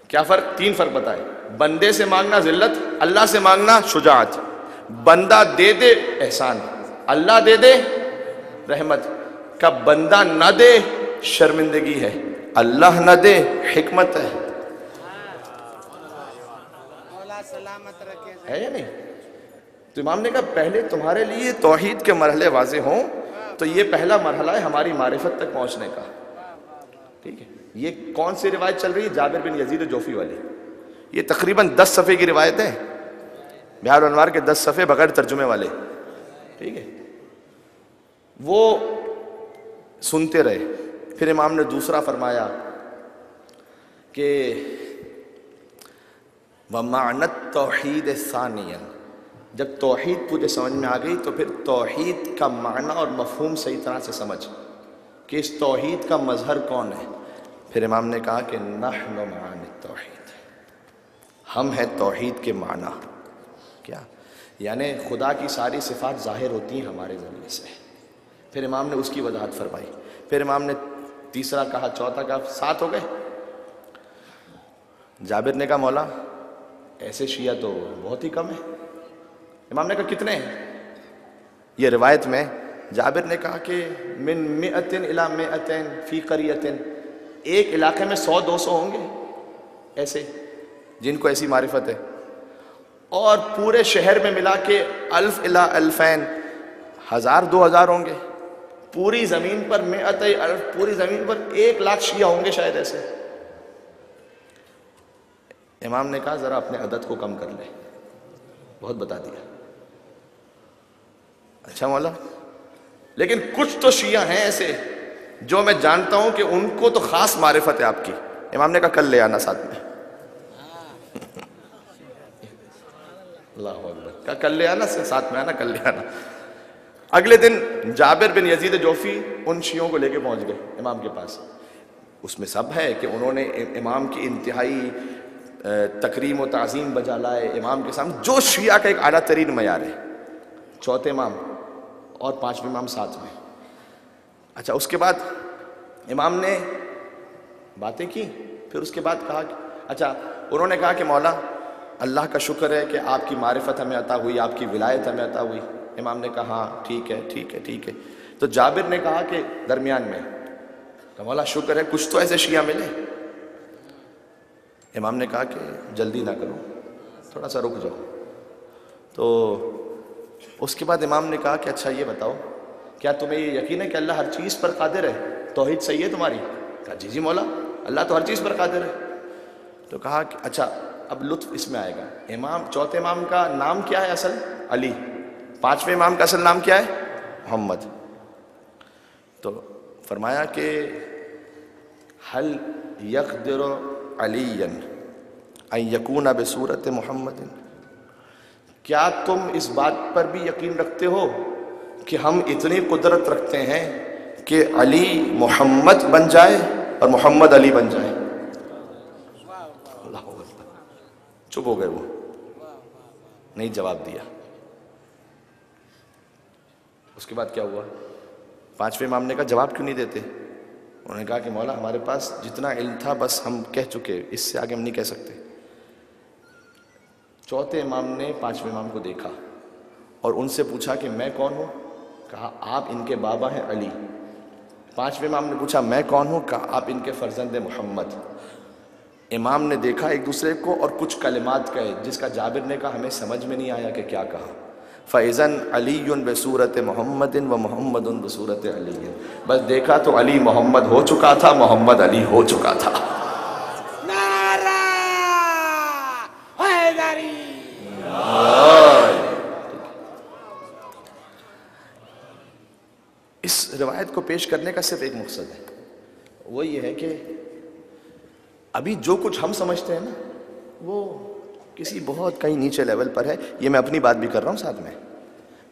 کیا فرق؟ 3 فرق بتائے. بندے سے مانگنا ذلت، اللہ سے مانگنا شجاعت. بندہ دے دے احسان، اللہ دے دے رحمت. کا بندہ نہ دے شرمندگی ہے، اللہ نہ دے حکمت ہے. ہے یا نہیں؟ تو امام نے کہا پہلے تمہارے لیے توحید کے مرحلے واضح ہوں تو یہ پہلا مرحلہ ہے ہماری معرفت تک پہنچنے کا. ٹھیک ہے؟ یہ کون سی روایت چل رہی ہے؟ جابر بن یزید جوفی والی. یہ تقریباً 10 صفحے کی روایت ہے. بہار الانوار کے 10 صفحے بغیر ترجمے والے، ٹھیک ہے، وہ سنتے رہے۔ پھر امام نے دوسرا فرمایا کہ وَمَعْنَ التَّوْحِيدِ ثَانِيًا، جب توحید تجھے سمجھ میں آ گئی تو پھر توحید کا معنی اور مفہوم صحیح طرح سے سمجھ کہ اس توحید کا مظہر کون ہے۔ پھر امام نے کہا کہ نحن معانی التوحید، ہم ہیں توحید کے معنی۔ کیا؟ یعنی خدا کی ساری صفات ظاہر ہوتی ہیں ہمارے ذریعے سے۔ پھر امام نے اس کی وضاحت فرمائی۔ پھر امام نے تیسرا کہا، چوتھا کہا، 7 ہو گئے۔ جابر نے کہا مولا ایسے شیعہ تو بہت ہی کم ہے۔ امام نے کہا کتنے ہیں؟ یہ روایت میں جابر نے کہا کہ من 100 الی 200 فی قریۃ، ایک علاقے میں 100-200 ہوں گے ایسے جن کو ایسی معرفت ہے، اور پورے شہر میں ملا کے 1000 الی 2000، 1000-2000 ہوں گے۔ پوری زمین پر 100,000، پوری زمین پر 1,00,000 شیعہ ہوں گے شاید ایسے۔ امام نے کہا ذرا اپنے عدد کو کم کر لے، بہت بتا دیا۔ اچھا مولا، لیکن کچھ تو شیعہ ہیں ایسے جو میں جانتا ہوں کہ ان کو تو خاص معرفت ہے آپ کی۔ امام نے کہا کل لے آنا ساتھ میں۔ اللہ اکبر، کہا کل لے آنا، ساتھ میں آنا، کل لے آنا۔ اگلے دن جابر بن یزید جوفی ان شیعوں کو لے کے پہنچ گئے امام کے پاس۔ اس میں سب ہے کہ انہوں نے امام کی انتہائی تکریم و تعظیم بجا لائے امام کے سامنے، جو شیعہ کا ایک اعلیٰ ترین معیار ہے، چوتھے امام اور 5ویں امام ساتھ میں۔ اچھا، اس کے بعد امام نے باتیں کی، پھر اس کے بعد کہا کہ اچھا، انہوں نے کہا کہ مولا اللہ کا شکر ہے کہ آپ کی معرفت ہمیں عطا ہوئی، آپ کی ولایت ہمیں عطا ہوئی۔ امام نے کہا ہاں ٹھیک ہے ٹھیک ہے ٹھیک ہے۔ تو جابر نے کہا کہ درمیان میں کہ مولا شکر ہے کچھ تو ایسے شیعہ ملے۔ امام نے کہا کہ جلدی نہ کرو، تھوڑا سا رک جاؤ۔ تو اس کے بعد امام نے کہا کہ اچھا یہ بتاؤ، کیا تمہیں یہ یقین ہے کہ اللہ ہر چیز پر قادر ہے؟ توحید صحیح ہے تمہاری؟ کہا جی جی مولا، اللہ تو ہر چیز پر قادر ہے۔ تو کہا کہ اچھا اب لطف اس میں آئے گا، چوتھے امام کا نام کیا ہے اصل؟ علی۔ 5ویں امام کا اصل نام کیا ہے؟ محمد۔ تو فرمایا کہ حل یقدر علی ان یکون بصورت محمد، کیا تم اس بات پر بھی یقین رکھتے ہو کہ ہم اتنی قدرت رکھتے ہیں کہ علی محمد بن جائے اور محمد علی بن جائے؟ اللہ اکبر، چپ ہو گئے، وہ نہیں جواب دیا۔ اس کے بعد کیا ہوا؟ 5ویں امام نے کہا جواب کیوں نہیں دیتے؟ انہوں نے کہا کہ مولا ہمارے پاس جتنا علم تھا بس ہم کہہ چکے، اس سے آگے ہم نہیں کہہ سکتے۔ چوتھے امام نے 5ویں امام کو دیکھا اور ان سے پوچھا کہ میں کون ہوں؟ کہا آپ ان کے بابا ہیں علی۔ 5ویں امام نے پوچھا میں کون ہوں؟ کہا آپ ان کے فرزند محمد۔ امام نے دیکھا ایک دوسرے کو اور کچھ کلمات کہے جس کا جابر نے کہا ہمیں سمجھ میں نہیں آیا کہ کیا کہا۔ فَإِذَنْ عَلِيٌّ بِصُورَةِ مُحَمَّدٍ وَمُحَمَّدٌ بِصُورَةِ عَلِيٍّ، بس دیکھا تو علی محمد ہو چکا تھا، محمد علی ہو چکا تھا۔ نعرہ حیدری۔ اس روایت کو پیش کرنے کا صرف ایک مقصد ہے، وہ یہ ہے کہ ابھی جو کچھ ہم سمجھتے ہیں نا وہ کسی بہت کہیں نیچے لیول پر ہے، یہ میں اپنی بات بھی کر رہا ہوں ساتھ میں،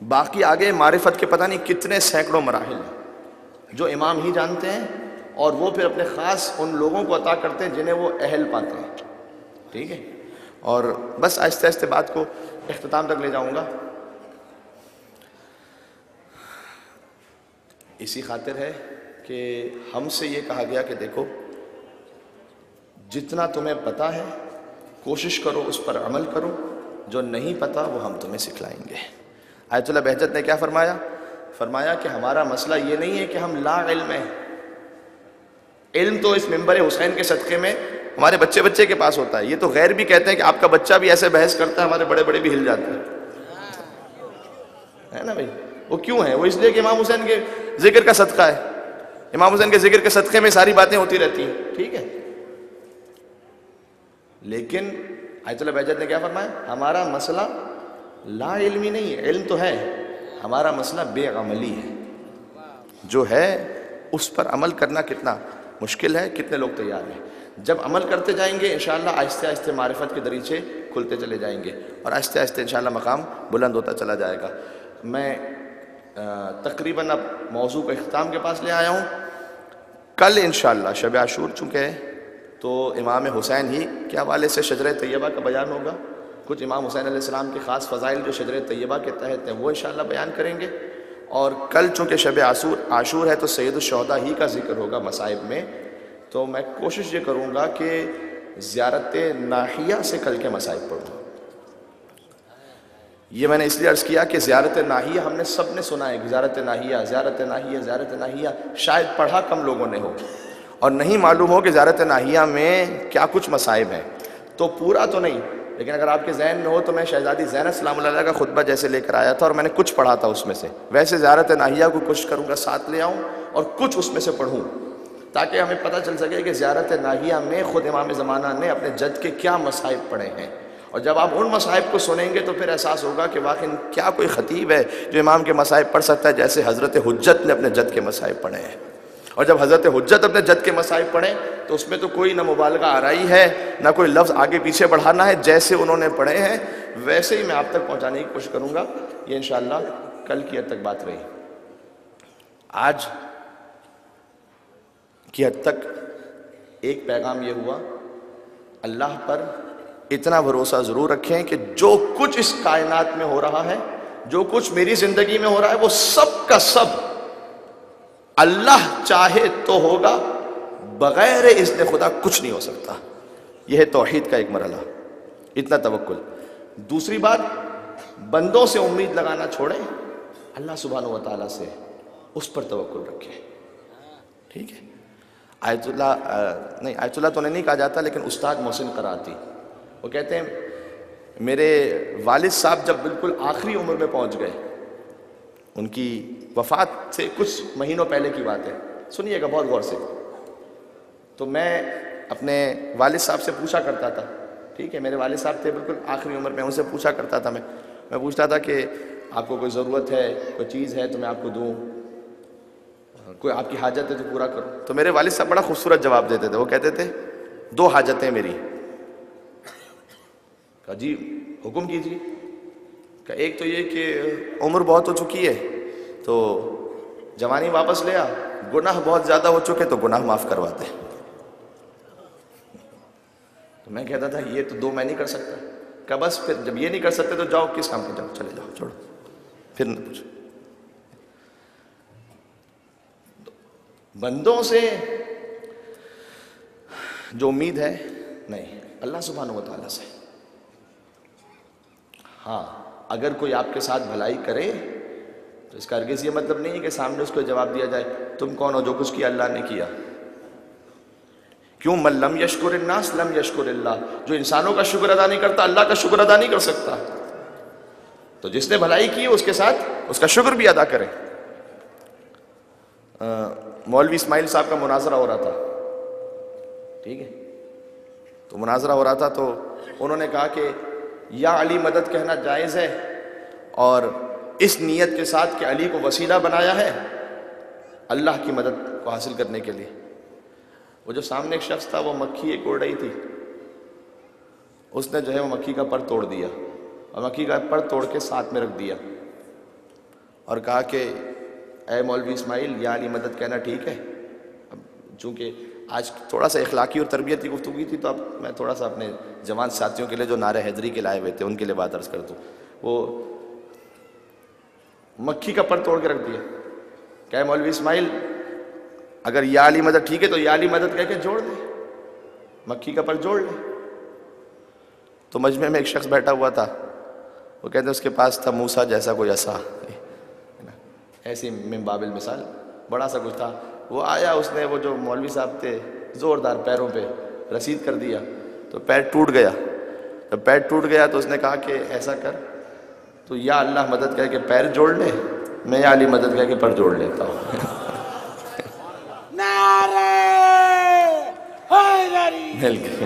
باقی آگے معرفت کے پتہ نہیں کتنے سینکڑوں مراحل ہیں جو امام ہی جانتے ہیں، اور وہ پھر اپنے خاص ان لوگوں کو عطا کرتے ہیں جنہیں وہ اہل پاتے ہیں، ٹھیک ہے۔ اور بس آہستہ آہستہ بات کو اختتام تک لے جاؤں گا۔ اسی خاطر ہے کہ ہم سے یہ کہا گیا کہ دیکھو جتنا تمہیں پتہ ہے کوشش کرو اس پر عمل کرو، جو نہیں پتہ وہ ہم تمہیں سکھلائیں گے۔ آیت اللہ بہجت نے کیا فرمایا؟ فرمایا کہ ہمارا مسئلہ یہ نہیں ہے کہ ہم لا علم ہیں، علم تو اس منبر حسین کے صدقے میں ہمارے بچے بچے کے پاس ہوتا ہے، یہ تو غیر بھی کہتے ہیں کہ آپ کا بچہ بھی ایسے بحث کرتا ہے ہمارے بڑے بڑے بھی ہل جاتے ہیں، ہے نا بھائی؟ وہ کیوں ہے؟ وہ اس لیے کہ امام حسین کے ذکر کا صدقہ ہے، امام حسین کے ذکر کے صدقے میں ساری باتیں ہوتی رہتی ہیں، ٹھیک ہے۔ لیکن آیت اللہ بہجت نے کیا فرمایا؟ ہمارا مسئلہ لا علمی نہیں ہے، علم تو ہے، ہمارا مسئلہ بے عملی ہے، جو ہے اس پر عمل کرنا کتنا مشکل ہے، کتنے لوگ تیار ہیں۔ جب عمل کرتے جائیں گے انشاءاللہ آہستہ آہستہ معرفت کے دریچے کھلتے چلے جائیں گے، اور آہستہ آہستہ انشاءاللہ مقام بلند ہوتا چلا جائے گا۔ میں تقریباً اب موضوع کو اختتام کے پاس لے آیا ہوں۔ کل انشاءاللہ شب عاشور چونکہ ہے تو امام حسین ہی کے حوالے سے شجرہ طیبہ کا بیان ہوگا، کچھ امام حسین علیہ السلام کے خاص فضائل جو شجرہ طیبہ کے تحت ہیں وہ انشاءاللہ بیان کریں گے، اور کل چونکہ شب عاشور ہے تو سید الشہداء ہی کا ذکر ہوگا مصائب میں، تو میں کوشش یہ کروں گا کہ زیارت ناحیہ سے کل کے مصائب پڑھوں۔ یہ میں نے اس لیے عرض کیا کہ زیارت ناحیہ ہم نے سب نے سنا ہے، زیارت ناحیہ زیارت ناحیہ زیارت ناحیہ، شاید پڑھا کم لوگوں نے ہو اور نہیں معلوم ہو کہ زیارت ناحیہ میں کیا کچھ مصائب ہیں، تو پورا تو نہیں، لیکن اگر آپ کے ذہن میں ہو تو میں شہزادی زینب سلام اللہ علیہ کا خطبہ جیسے لے کر آیا تھا اور میں نے کچھ پڑھا تھا اس میں سے، ویسے زیارت ناحیہ کو کوشش کروں گا ساتھ لے آؤں اور کچھ اس میں سے پڑھوں، تاکہ ہمیں پتہ چل سکے کہ زیارت ناحیہ میں خود امام زمانہ نے اپنے جد کے کیا مصائب پڑھے ہیں، اور جب آپ ان مصائب کو سنیں گے تو پھر احساس ہوگا کہ واقعی کیا کوئی خطیب ہے جو امام کے مصائب پڑھ سکتا ہے جیسے حضرت حجت نے اپنے جد کے مصائب پڑھے ہیں۔ اور جب حضرت حجت اپنے جد کے مصائب پڑھیں تو اس میں تو کوئی نہ مبالغہ آرائی ہے، نہ کوئی لفظ آگے پیچھے بڑھانا ہے، جیسے انہوں نے پڑھے ہیں ویسے ہی میں آپ تک پہنچانے کی کوشش کروں گا۔ یہ انشاءاللہ کل کی حد تک بات رہی۔ آج کی حد تک ایک پیغام یہ ہوا، اللہ پر اتنا بھروسہ ضرور رکھیں کہ جو کچھ اس کائنات میں ہو رہا ہے، جو کچھ میری زندگی میں ہو رہا ہے، وہ سب کا سب اللہ چاہے تو ہوگا، بغیر اذن خدا کچھ نہیں ہو سکتا۔ یہ ہے توحید کا ایک مرحلہ، اتنا توکل۔ دوسری بات، بندوں سے امید لگانا چھوڑیں، اللہ سبحانہ و تعالیٰ سے اس پر توکل رکھیں، ٹھیک ہے؟ آیت اللہ تو نہیں کہا جاتا، لیکن استاد محسن قراتی وہ کہتے ہیں میرے والد صاحب جب بالکل آخری عمر میں پہنچ گئے، ان کی وفات سے کچھ مہینوں پہلے کی بات ہے، سنیے گا بہت غور سے، تو میں اپنے والد صاحب سے پوچھا کرتا تھا، ٹھیک ہے، میرے والد صاحب تھے بالکل آخری عمر میں، ان سے پوچھا کرتا تھا، میں پوچھتا تھا کہ آپ کو کوئی ضرورت ہے، کوئی چیز ہے تو میں آپ کو دوں، کوئی آپ کی حاجت ہے تو پورا کروں، تو میرے والد صاحب بڑا خوبصورت جواب دیتے تھے، وہ کہتے تھے 2 حاجتیں میری۔ کہا جی حکم کیجیے۔ کہ ایک تو یہ کہ عمر بہت ہو چکی ہے تو جوانی واپس لے آ، گناہ بہت زیادہ ہو چکے تو گناہ معاف کرواتے۔ تو میں کہتا تھا یہ تو 2 میں نہیں کر سکتا۔ کہ بس پھر جب یہ نہیں کر سکتے تو جاؤ، کس کام کے جاؤ، چلے جاؤ، چھوڑو، پھر نہ پوچھو۔ بندوں سے جو امید ہے نہیں، اللہ سبحانہ و تعالیٰ سے۔ ہاں اگر کوئی آپ کے ساتھ بھلائی کرے تو اس کا ہرگز یہ مطلب نہیں ہے کہ سامنے اس کو جواب دیا جائے تم کون ہو، جو کچھ کیا اللہ نے کیا۔ کیوں؟ من لم یشکر الناس لم یشکر اللہ، جو انسانوں کا شکر ادا نہیں کرتا اللہ کا شکر ادا نہیں کر سکتا۔ تو جس نے بھلائی کی اس کے ساتھ اس کا شکر بھی ادا کرے۔ مولوی اسماعیل صاحب کا مناظرہ ہو رہا تھا، ٹھیک ہے، تو مناظرہ ہو رہا تھا تو انہوں نے کہا کہ یا علی مدد کہنا جائز ہے، اور اس نیت کے ساتھ کہ علی کو وسیلہ بنایا ہے اللہ کی مدد کو حاصل کرنے کے لیے۔ وہ جو سامنے ایک شخص تھا وہ مکھی ایک اڑ رہی تھی، اس نے جو ہے وہ مکھی کا پر توڑ دیا، اور مکھی کا پر توڑ کے ساتھ میں رکھ دیا اور کہا کہ اے مولوی اسماعیل یا علی مدد کہنا ٹھیک ہے؟ اب چونکہ آج تھوڑا سا اخلاقی اور تربیتی گفتگو تھی تو اب میں تھوڑا سا اپنے جوان ساتھیوں کے لیے جو نعرہ حیدری کے لائے ہوئے تھے ان کے لیے بات عرض کر دوں۔ وہ مکھی کا پر توڑ کے رکھ دیا کہ اے مولوی اسماعیل اگر یا علی مدد ٹھیک ہے تو یا علی مدد کہہ کے جوڑ دے، مکھی کا پر جوڑ لے۔ تو مجمع میں ایک شخص بیٹھا ہوا تھا، وہ کہتے ہیں اس کے پاس تھا موسیٰ جیسا کوئی عصا، ایسی من باب المثال بڑا سا کچھ تھا۔ وہ آیا، اس نے وہ جو مولوی صاحب تھے زوردار پیروں پہ رسید کر دیا تو پیر ٹوٹ گیا۔ جب پیر ٹوٹ گیا تو اس نے کہا کہ ایسا کر تو یا اللہ مدد کہہ کے پیر جوڑ لے، میں یا علی مدد کہہ کے پر جوڑ لیتا ہوں۔ نعرہ حیدری، مل کے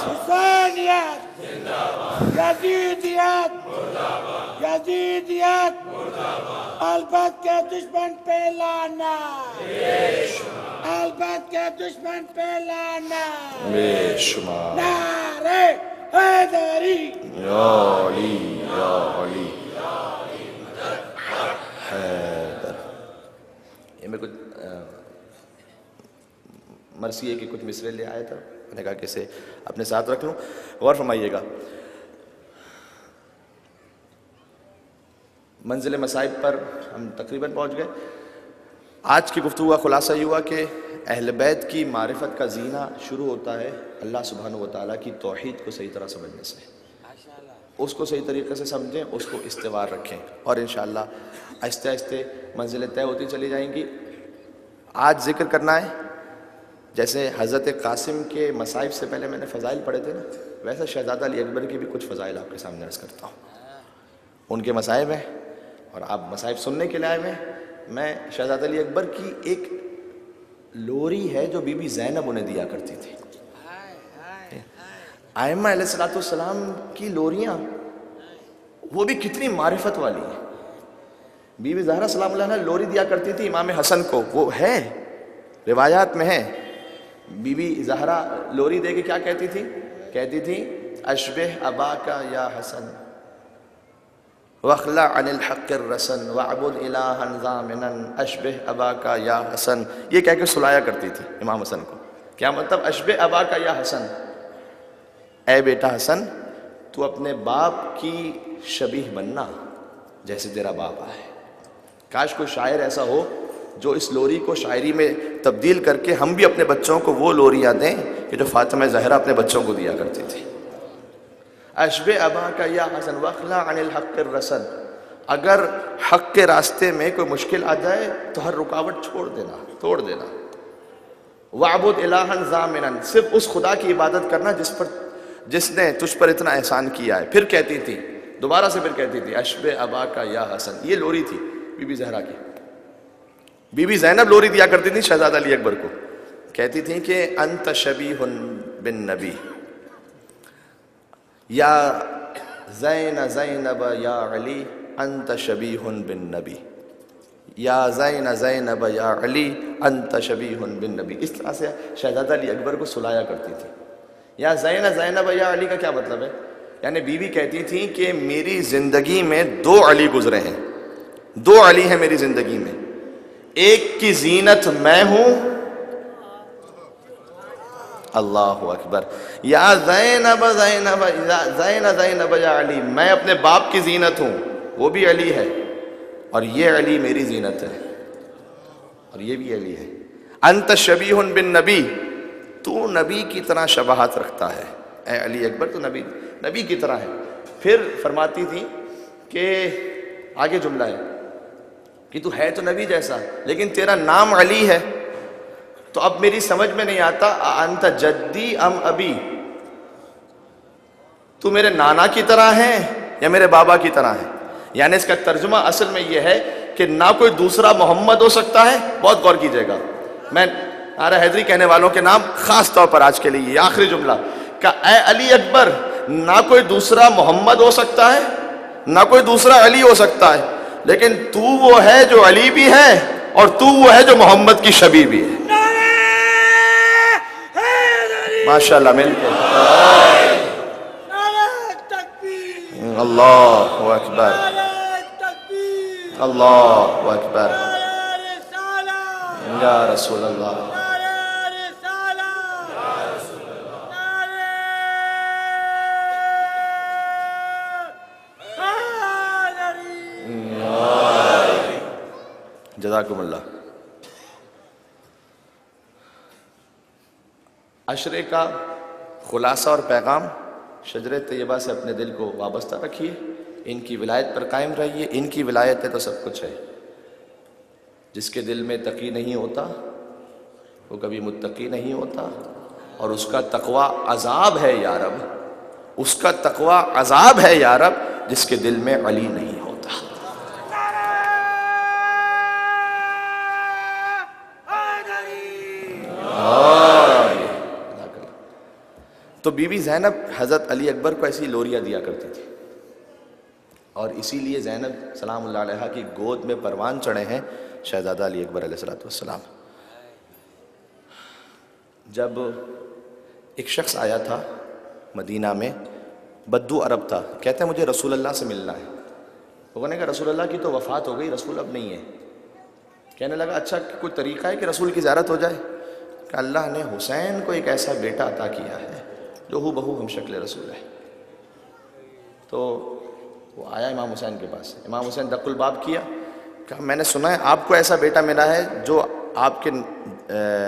حسینیت یزیدیت یزیدیت البت کے دشمن پہ لعنت البت کے دشمن پہ لعنت بے شمار نعرہ حیدری یا علی یا علی حیدر. یہ میں کچھ مرضی ہے کہ کچھ مصرے لے آیا تھا، میں نے کہا کہ اسے اپنے ساتھ رکھ لوں. غور فرمائیے گا، منزل مصائب پر ہم تقریباً پہنچ گئے. آج کی گفتگو کا خلاصہ یہ ہوا کہ اہل بیت کی معرفت کا زینہ شروع ہوتا ہے اللہ سبحانہ و تعالیٰ کی توحید کو صحیح طرح سمجھنے سے. اس کو صحیح طریقے سے سمجھیں، اس کو استوار رکھیں، اور انشاءاللہ آہستہ آہستہ منزلیں طے ہوتی چلی جائیں گی. آج ذکر کرنا ہے، جیسے حضرت قاسم کے مصائب سے پہلے میں نے فضائل پڑھے تھے نا، ویسے شہزادہ علی اکبر کی بھی کچھ فضائل آپ کے سامنے عرض کرتا ہوں. ان کے مصائب ہیں اور آپ مصائب سننے کے لیے آئے ہوئے ہیں. میں شہزادہ علی اکبر کی ایک لوری ہے جو بی بی زینب انہیں دیا کرتی تھی. ائمہ علیہ السلام کی لوریاں وہ بھی کتنی معرفت والی ہیں. بی بی زہرا سلام اللہ علیہ لوری دیا کرتی تھی امام حسن کو، وہ ہے روایات میں ہے. بی بی زہرا لوری دے کے کیا کہتی تھی؟ کہتی تھی اشبہ اباکا یا حسن واخلع عن الحق الرسن وعبد الہا ضامنا اشبہ اباکا یا حسن. یہ کہہ کے سلایا کرتی تھی امام حسن کو. کیا مطلب؟ اشبہ اباکا یا حسن، اے بیٹا حسن تو اپنے باپ کی شبیہ بننا جیسے تیرا باپ ہے. کاش کوئی شاعر ایسا ہو جو اس لوری کو شاعری میں تبدیل کر کے ہم بھی اپنے بچوں کو وہ لوریاں دیں کہ جو فاطمہ زہرا اپنے بچوں کو دیا کرتی تھی. اشبہ اباکا یا حسن واخلع عن الحق الرسن. اگر حق کے راستے میں کوئی مشکل آ جائے تو ہر رکاوٹ چھوڑ دینا، توڑ دینا. وعبد الہا ضامنا، صرف اس خدا کی عبادت کرنا جس نے تجھ پر اتنا احسان کیا ہے. پھر کہتی تھی، دوبارہ سے پھر کہتی تھی اشبہ اباکا یا حسن. یہ لوری تھی بی بی زہرا کی. بی بی زینب لوری دیا کرتی تھی شہزادہ علی اکبر کو، کہتی تھی کہ انت شبیہ بالنبی یا زینب یا علی انت شبیہ بالنبی یا زینب یا علی انت شبیہ بالنبی. اس طرح سے شہزادہ علی اکبر کو سلایا کرتی تھی. یا زینب یا علی کا کیا مطلب ہے؟ یعنی بیوی کہتی تھی کہ میری زندگی میں دو علی گزرے ہیں، دو علی ہیں میری زندگی میں. ایک کی زینت میں ہوں، اللہ اکبر. یا زینب یا علی، میں اپنے باپ کی زینت ہوں، وہ بھی علی ہے، اور یہ علی میری زینت ہے، اور یہ بھی علی ہے. انت شبیہ بالنبی، تو نبی کی طرح شباہت رکھتا ہے. اے علی اکبر تو نبی کی طرح ہے. پھر فرماتی تھی کہ آگے جملہ ہے کہ تو ہے تو نبی جیسا لیکن تیرا نام علی ہے، تو اب میری سمجھ میں نہیں آتا انت جدی ام ابی، تو میرے نانا کی طرح ہے یا میرے بابا کی طرح ہے. یعنی اس کا ترجمہ اصل میں یہ ہے کہ نہ کوئی دوسرا محمد ہو سکتا ہے. بہت غور کیجئے گا، میں نعرہ حیدری کہنے والوں کے نام خاص طور پر آج کے لیے یہ آخری جملہ کہ اے علی اکبر، نہ کوئی دوسرا محمد ہو سکتا ہے نہ کوئی دوسرا علی ہو سکتا ہے، لیکن تو وہ ہے جو علی بھی ہے اور تو وہ ہے جو محمد کی شبیہ بھی ہے. ماشاءاللہ مل کے اللہ اکبر اللہ اکبر یا رسول اللہ. جزاکم اللہ. عشرے کا خلاصہ اور پیغام، شجرہ طیبہ سے اپنے دل کو وابستہ رکھیے، ان کی ولایت پر قائم رہیے. ان کی ولایت ہے تو سب کچھ ہے. جس کے دل میں تقی نہیں ہوتا وہ کبھی متقی نہیں ہوتا، اور اس کا تقوی عذاب ہے یا رب، اس کا تقوی عذاب ہے یا رب جس کے دل میں علی نہیں ہوتا. تو بی بی زینب حضرت علی اکبر کو ایسی لوریاں دیا کرتی تھی، اور اسی لیے زینب سلام اللہ علیہا کی گود میں پروان چڑھے ہیں شہزادہ علی اکبر علیہ السلام۔ جب ایک شخص آیا تھا مدینہ میں، بدو عرب تھا، کہتے ہیں مجھے رسول اللہ سے ملنا ہے۔ وہ کہنے کا رسول اللہ کی تو وفات ہو گئی، رسول اب نہیں ہے۔ کہنے لگا اچھا کوئی طریقہ ہے کہ رسول کی زیارت ہو جائے؟ کہ اللہ نے حسین کو ایک ایسا بیٹا عطا کیا ہے جو ہو بہو ہم شکل رسول ہے۔ تو وہ آیا امام حسین کے پاس، امام حسین دق الباب کیا، کہا میں نے سنا ہے آپ کو ایسا بیٹا ملا ہے جو آپ کے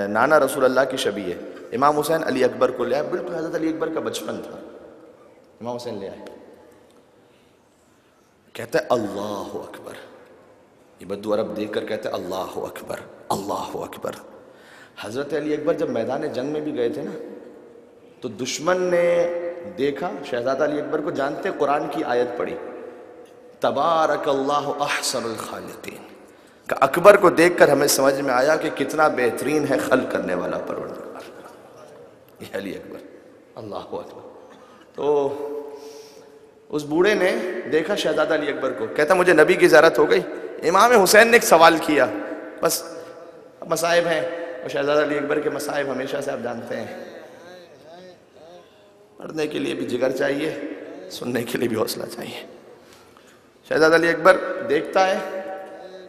نانا رسول اللہ کی شبیہ ہے۔ امام حسین علی اکبر کو لے آئے، بالکل حضرت علی اکبر کا بچپن تھا، امام حسین لے آئے، کہتا ہے اللہ اکبر۔ یہ بدو عرب دیکھ کر کہتے ہیں اللہ اکبر اللہ اکبر۔ حضرت علی اکبر جب میدان جنگ میں بھی گئے تھے نا، تو دشمن نے دیکھا شہزادہ علی اکبر کو، جانتے قرآن کی آیت پڑھی تبارک اللہ احسن الخالقین، کہ اکبر کو دیکھ کر ہمیں سمجھ میں آیا کہ کتنا بہترین ہے خلق کرنے والا پروردگار، یہ علی اکبر، اللہ اکبر۔ تو اس بوڑھے نے دیکھا شہزادہ علی اکبر کو، کہتا مجھے نبی کی زیارت ہو گئی۔ امام حسین نے ایک سوال کیا، بس مصائب ہیں، اور شہزادہ علی اکبر کے مصائب ہمیشہ سے آپ جانتے ہیں، پڑھنے کے لیے بھی جگر چاہیے، سننے کے لیے بھی حوصلہ چاہیے۔ شہزادہ علی اکبر دیکھتا ہے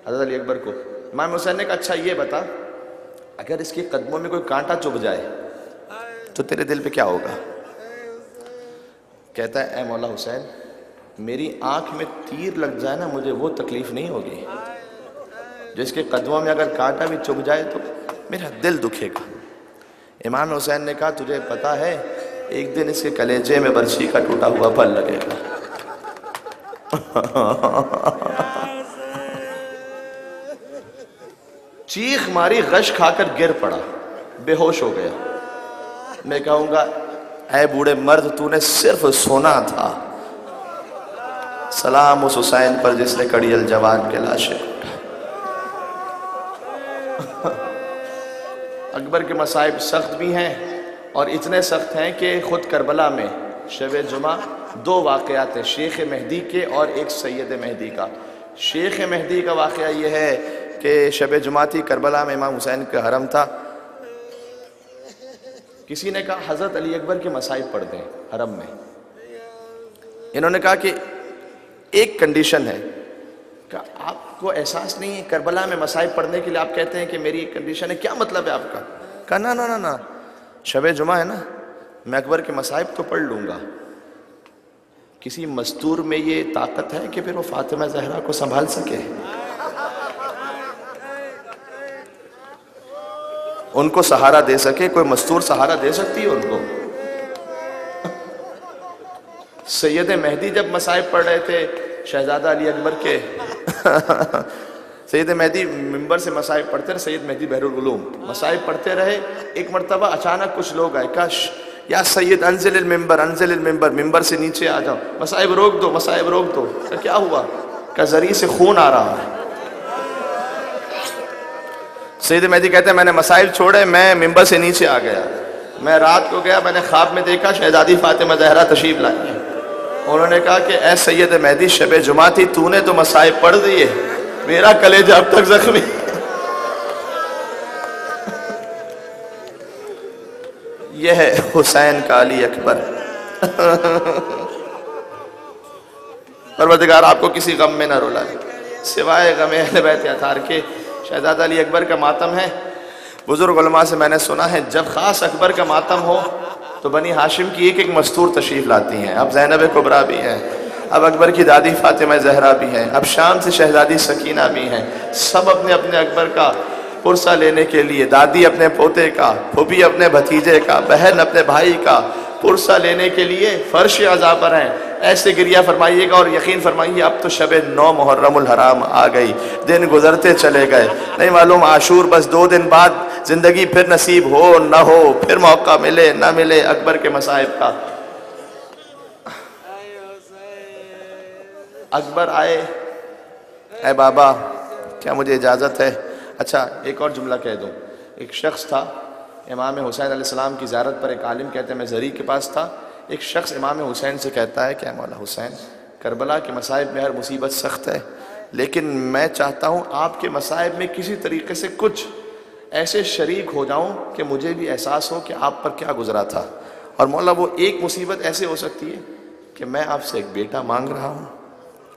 حضرت علی اکبر کو، امام حسین نے کہا اچھا یہ بتا، اگر اس کے قدموں میں کوئی کانٹا چبھ جائے تو تیرے دل پہ کیا ہوگا؟ کہتا ہے اے مولا حسین، میری آنکھ میں تیر لگ جائے نا، مجھے وہ تکلیف نہیں ہوگی، جو اس کے قدموں میں اگر کانٹا بھی چبھ جائے تو میرا دل دکھے گا۔ امام حسین نے کہا تجھے پتا ہے ایک دن اس کے کلیجے میں برچھی کا ٹوٹا ہوا پھل لگے گا۔ چیخ ماری، غش کھا کر گر پڑا، بے ہوش ہو گیا۔ میں کہوں گا اے بوڑھے مرد، تو نے صرف سونا تھا، سلام اس حسین پر جس نے کڑی الجوان کے لاشے اٹھا۔ اکبر کے مصائب سخت بھی ہیں، اور اتنے سخت ہیں کہ خود کربلا میں شب جمعہ دو واقعات ہیں، شیخ مہدی کے اور ایک سید مہدی کا۔ شیخ مہدی کا واقعہ یہ ہے کہ شب جمعہ تھی، کربلا میں امام حسین کا حرم تھا، کسی نے کہا حضرت علی اکبر کے مصائب پڑھ دیں حرم میں۔ انہوں نے کہا کہ ایک کنڈیشن ہے، کہ آپ کو احساس نہیں ہے کربلا میں مصائب پڑھنے کے لیے آپ کہتے ہیں کہ میری ایک کنڈیشن ہے، کیا مطلب ہے آپ کا؟ کہا نا نا نا نا، شب جمعہ ہے نا، میں اکبر کے مصائب تو پڑھ لوں گا، کسی مستور میں یہ طاقت ہے کہ پھر وہ فاطمہ زہرا کو سنبھال سکے؟ ان کو سہارا دے سکے؟ کوئی مستور سہارا دے سکتی ہے ان کو؟ سید مہدی جب مصائب پڑھ رہے تھے شہزادہ علی اکبر کے سید مہدی ممبر سے مصائب پڑھتے رہے، سید مہدی بحر العلوم مصائب پڑھتے رہے، ایک مرتبہ اچانک کچھ لوگ آئے، کاش یا سید انزل الممبر انزل الممبر، ممبر سے نیچے آ جاؤ، مصائب روک دو مصائب روک دو۔ کیا ہوا؟ کہ ذریعے سے خون آ رہا ہے۔ سید مہدی کہتے ہیں میں نے مصائب چھوڑے، میں ممبر سے نیچے آ گیا، میں رات کو گیا، میں نے خواب میں دیکھا شہزادی فاطمہ زہرا تشریف لائی ہیں۔ انہوں نے کہا کہ اے سید مہدی، شب جمعہ تھی، تو نے تو مصائب پڑھ دیے، میرا کلیجہ اب تک زخمی۔ یہ ہے حسین کا علی اکبر۔ پروردگار آپ کو کسی غم میں نہ رلائے سوائے غم اہل بیت اطہار کے۔ شہزادہ علی اکبر کا ماتم ہے، بزرگ علماء سے میں نے سنا ہے جب خاص اکبر کا ماتم ہو تو بنی ہاشم کی ایک ایک مستور تشریف لاتی ہیں۔ اب زینب کبریٰ بھی ہیں، اب اکبر کی دادی فاطمہ زہرا بھی ہیں، اب شام سے شہزادی سکینہ بھی ہیں، سب اپنے اپنے اکبر کا پرسہ لینے کے لیے، دادی اپنے پوتے کا، پھوپھی اپنے بھتیجے کا، بہن اپنے بھائی کا پرسہ لینے کے لیے فرش عزا پر ہیں۔ ایسے گریہ فرمائیے گا اور یقین فرمائیے اب تو شب 9 محرم الحرام آ گئی، دن گزرتے چلے گئے، نہیں معلوم عاشور بس 2 دن بعد زندگی پھر نصیب ہو نہ ہو، پھر موقع ملے نہ ملے اکبر کے مصائب کا۔ اکبر آئے، اے بابا کیا مجھے اجازت ہے؟ اچھا ایک اور جملہ کہہ دوں، ایک شخص تھا امام حسین علیہ السلام کی زیارت پر ایک عالم کہتے ہیں میں زری کے پاس تھا، ایک شخص امام حسین سے کہتا ہے کہ اے مولا حسین، کربلا کے مصائب میں ہر مصیبت سخت ہے، لیکن میں چاہتا ہوں آپ کے مصائب میں کسی طریقے سے کچھ ایسے شریک ہو جاؤں کہ مجھے بھی احساس ہو کہ آپ پر کیا گزرا تھا، اور مولا وہ ایک مصیبت ایسے ہو سکتی ہے کہ میں آپ سے ایک بیٹا مانگ رہا ہوں،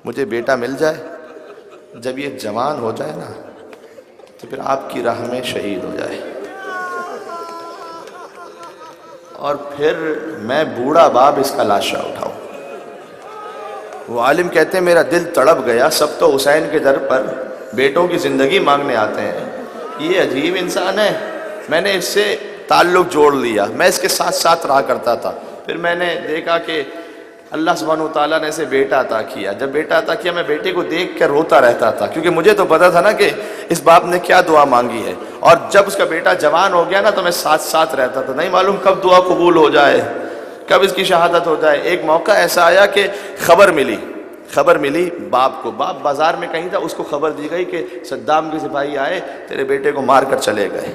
مجھے بیٹا مل جائے، جب یہ جوان ہو جائے نا تو پھر آپ کی راہ میں شہید ہو جائے، اور پھر میں بوڑھا باپ اس کا لاشا اٹھاؤں۔ وہ عالم کہتے ہیں میرا دل تڑپ گیا، سب تو حسین کے در پر بیٹوں کی زندگی مانگنے آتے ہیں، یہ عجیب انسان ہے۔ میں نے اس سے تعلق جوڑ لیا، میں اس کے ساتھ ساتھ رہا کرتا تھا، پھر میں نے دیکھا کہ اللہ سبحانہ وتعالیٰ نے اسے بیٹا عطا کیا، جب بیٹا عطا کیا میں بیٹے کو دیکھ کر روتا رہتا تھا، کیونکہ مجھے تو پتا تھا نا کہ اس باپ نے کیا دعا مانگی ہے، اور جب اس کا بیٹا جوان ہو گیا نا تو میں ساتھ ساتھ رہتا تھا، نہیں معلوم کب دعا قبول ہو جائے، کب اس کی شہادت ہو جائے۔ ایک موقع ایسا آیا کہ خبر ملی باپ کو، باپ بازار میں کہیں تھا، اس کو خبر دی گئی کہ صدام کے سپاہی آئے تیرے بیٹے کو مار کر چلے گئے۔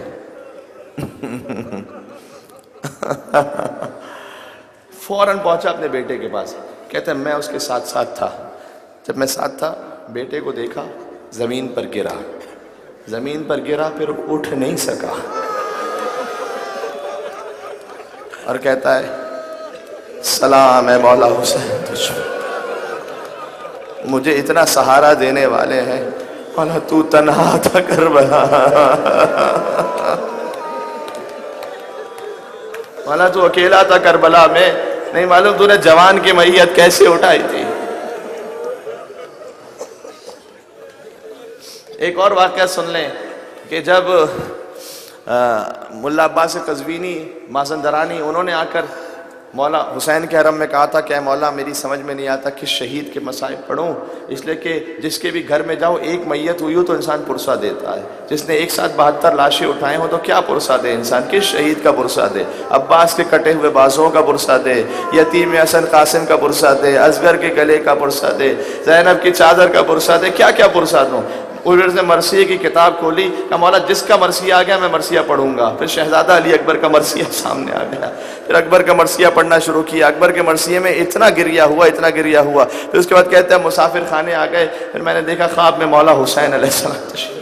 فوراً پہنچا اپنے بیٹے کے پاس، کہتے ہیں میں اس کے ساتھ ساتھ تھا، جب میں ساتھ تھا بیٹے کو دیکھا زمین پر گرا پھر اٹھ نہیں سکا، اور کہتا ہے سلام ہے مولا حسین تجھ پر، مجھے اتنا سہارا دینے والے ہیں، مولا تو تنہا تھا کربلا، مولا تو اکیلا تھا کربلا میں، نہیں معلوم تو نے جوان کی میت کیسے اٹھائی تھی۔ ایک اور واقعہ سن لیں کہ جب ملا عباس قزوینی مازندرانی انہوں نے آ کر مولا حسین کے حرم میں کہا تھا کہ اے مولا میری سمجھ میں نہیں آتا کس شہید کے مصائب پڑھوں، اس لیے کہ جس کے بھی گھر میں جاؤ ایک میت ہوئی ہو تو انسان پرسہ دیتا ہے، جس نے ایک ساتھ 72 لاشیں اٹھائے ہوں تو کیا پرسہ دے انسان، کس شہید کا پرسہ دے، عباس کے کٹے ہوئے بازوں کا پرسہ دے، یتیم حسن قاسم کا پرسہ دے، اصغر کے گلے کا پرسہ دے، زینب کی چادر کا پرسہ دے، کیا کیا پرسہ دوں۔ اس نے مرثیے کی کتاب کھولی کہ مولا جس کا مرثیہ آ گیا میں مرثیہ پڑھوں گا، پھر شہزادہ علی اکبر کا مرثیہ سامنے آ گیا، پھر اکبر کا مرثیہ پڑھنا شروع کیا، اکبر کے مرثیے میں اتنا گریہ ہوا، پھر اس کے بعد کہتے ہیں مسافر خانے آ گئے، پھر میں نے دیکھا خواب میں مولا حسین علیہ السلام تشریف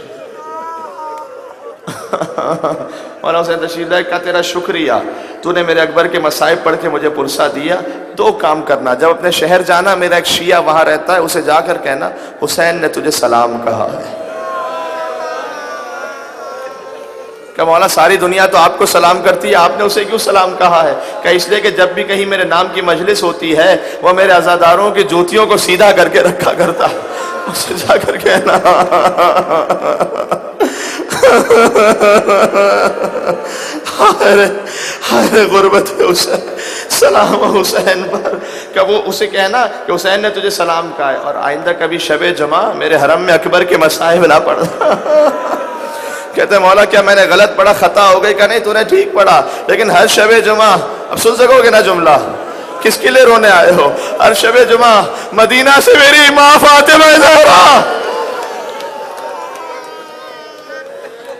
مولا حسین تشریف لائے، کہا تیرا شکریہ، تو نے میرے اکبر کے مصائب پڑھ کے مجھے پرسہ دیا، دو کام کرنا، جب اپنے شہر جانا میرا ایک شیعہ وہاں رہتا ہے اسے جا کر کہنا حسین نے تجھے سلام کہا ہے، کہ مولا ساری دنیا تو آپ کو سلام کرتی ہے، آپ نے اسے کیوں سلام کہا ہے؟ کہ اس لیے کہ جب بھی کہیں میرے نام کی مجلس ہوتی ہے وہ میرے عزاداروں کی جوتیوں کو سیدھا کر کے رکھا کرتا، اسے جا کر کہنا ہائے غربت حسین، سلام حسین پر، کہ وہ اسے کہنا کہ حسین نے تجھے سلام کہا ہے، اور آئندہ کبھی شب جمعہ میرے حرم میں اکبر کے مصائب نہ پڑھنا۔ کہتے ہیں مولا کیا میں نے غلط پڑھا، خطا ہو گئی؟ کہ نہیں تو نے ٹھیک پڑھا، لیکن ہر شب جمعہ، اب سن سکو گے نا جملہ، کس کے لئے رونے آئے ہو؟ ہر شب جمعہ مدینہ سے میری ماں فاطمہ زہرا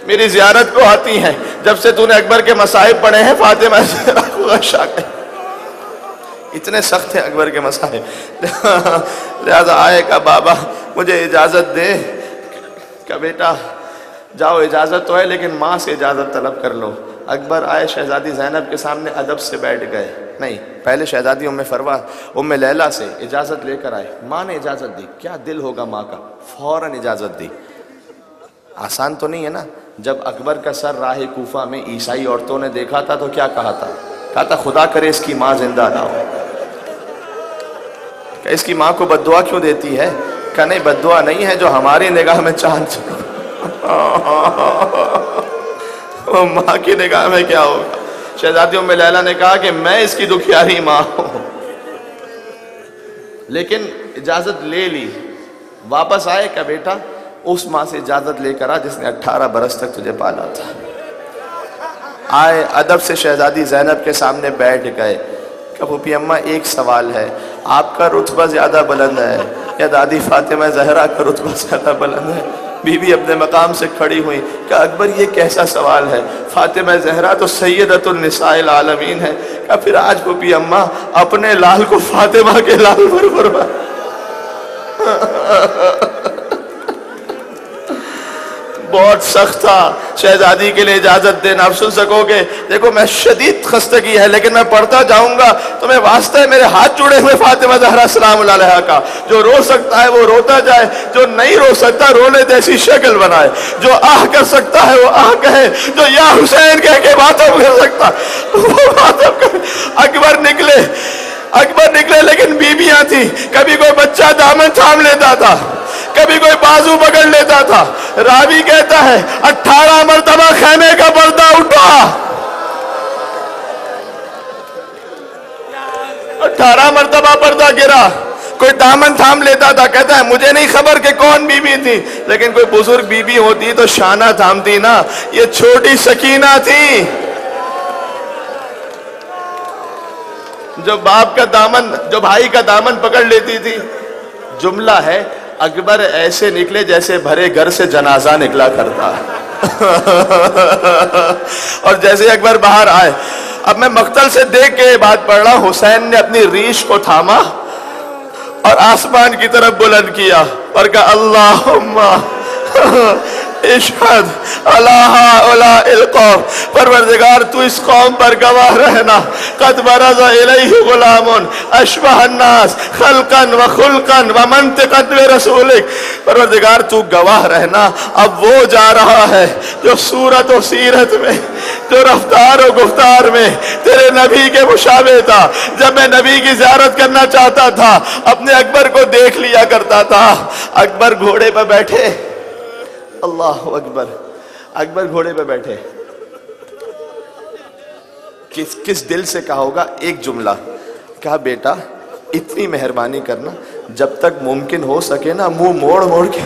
میری زیارت کو آتی ہیں، جب سے تو نے اکبر کے مصائب پڑھے ہیں فاطمہ زہرا کو غشا گئے، اتنے سخت ہیں اکبر کے مصائب، لہذا آئے کہ بابا مجھے اجازت دے، کہ بیٹا جاؤ اجازت تو ہے لیکن ماں سے اجازت طلب کر لو۔ اکبر آئے شہزادی زینب کے سامنے ادب سے بیٹھ گئے، نہیں پہلے شہزادی ام لیلہ سے اجازت لے کر آئے، ماں نے اجازت دی، کیا دل ہوگا ماں کا، فوراً اجازت دی۔ آسان تو نہیں ہے نا، جب اکبر کا سر راہ کوفہ میں عیسائی عورتوں نے دیکھا تھا تو کیا کہا تھا خدا کرے اس کی ماں زندہ نہ ہو، کہ اس کی ماں کو بددعا کیوں دیتی ہے؟ کہ نہیں بددعا نہیں ہے، جو ہماری نگاہ میں چاند وہ ماں کی نگاہ میں کیا ہوگا؟ شہزادی ام لیلہ نے کہا کہ میں اس کی دکھیاری ماں ہوں، لیکن اجازت لے لی، واپس آئے کہ بیٹا اس ماں سے اجازت لے کر آ جس نے 18 برس تک تجھے پالا تھا۔ آئے ادب سے شہزادی زینب کے سامنے بیٹھ گئے کہ پھوپھی اماں ایک سوال ہے، آپ کا رتبہ زیادہ بلند ہے یا دادی فاطمہ زہرا کا رتبہ زیادہ بلند ہے؟ بی بی اپنے مقام سے کھڑی ہوئی کہ اکبر یہ کیسا سوال ہے، فاطمہ زہرا تو سیدۃ النساء العالمین ہے، کہ پھر آج کو بھی اماں اپنے لال کو فاطمہ کے لال پر قربان۔ بہت سخت تھا، شہزادی کے لیے اجازت دینا، آپ سن سکو گے؟ دیکھو میں شدید خستگی ہے لیکن میں پڑھتا جاؤں گا، تمہیں واسطہ ہے میرے ہاتھ جڑے ہوئے فاطمہ زہرا سلام اللہ علیہا کا، جو رو سکتا ہے وہ روتا جائے، جو نہیں رو سکتا رونے جیسی شکل بنائے، جو آہ کر سکتا ہے وہ آہ کہے، جو یا حسین کہہ کے ماتم کر سکتا وہ ماتم کرے۔ اکبر نکلے لیکن بیویاں تھیں، کبھی کوئی بچہ دامن تھام لیتا تھا، کبھی کوئی بازو پکڑ لیتا تھا۔ راوی کہتا ہے 18 مرتبہ خیمے کا پردہ اٹھا، 18 مرتبہ پردہ گرا، کوئی دامن تھام لیتا تھا۔ کہتا ہے مجھے نہیں خبر کہ کون بی بی تھی، لیکن کوئی بزرگ بی بی ہوتی تو شانہ تھامتی نا، یہ چھوٹی سکینہ تھی جو باپ کا دامن، جو بھائی کا دامن پکڑ لیتی تھی۔ جملہ ہے اکبر ایسے نکلے جیسے بھرے گھر سے جنازہ نکلا کرتا اور جیسے اکبر باہر آئے، اب میں مقتل سے دیکھ کے بات پڑھ رہا ہوں، حسین نے اپنی ریش کو تھاما اور آسمان کی طرف بلند کیا اور کہا اللہم اشہد علی ہؤلاء القوم، پروردگار تو اس قوم پر گواہ رہنا، قد برز الیہ غلام اشبہ الناس خلقا و خلقا و منطقا برسولک، پروردگار تو گواہ رہنا اب وہ جا رہا ہے جو صورت و سیرت میں، جو رفتار و گفتار میں تیرے نبی کے مشابہ تھا۔ جب میں نبی کی زیارت کرنا چاہتا تھا اپنے اکبر کو دیکھ لیا کرتا تھا۔ اکبر گھوڑے پہ بیٹھے، اللہ اکبر، اکبر گھوڑے پہ بیٹھے، کس دل سے کہا ہوگا؟ ایک جملہ کہا بیٹا اتنی مہربانی کرنا، جب تک ممکن ہو سکے نا منہ موڑ موڑ کے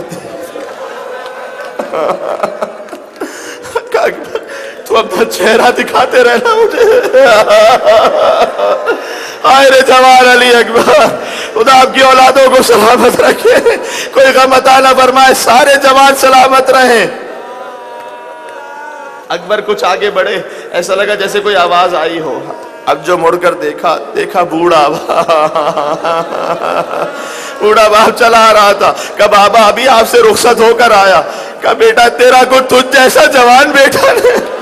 اکبر تو اپنا چہرہ دکھاتے رہنا مجھے۔ آئے رے جوان علی اکبر، خدا آپ کی اولادوں کو سلامت رکھے، کوئی غم عطا نہ فرمائے، سارے جوان سلامت رہیں۔ اکبر کچھ آگے بڑھے، ایسا لگا جیسے کوئی آواز آئی ہو، اب جو مڑ کر دیکھا بوڑھا باپ چلا آ رہا تھا۔ کہا بابا ابھی آپ سے رخصت ہو کر آیا۔ کہا بیٹا تیرا کو تجھ جیسا جوان بیٹا نہیں،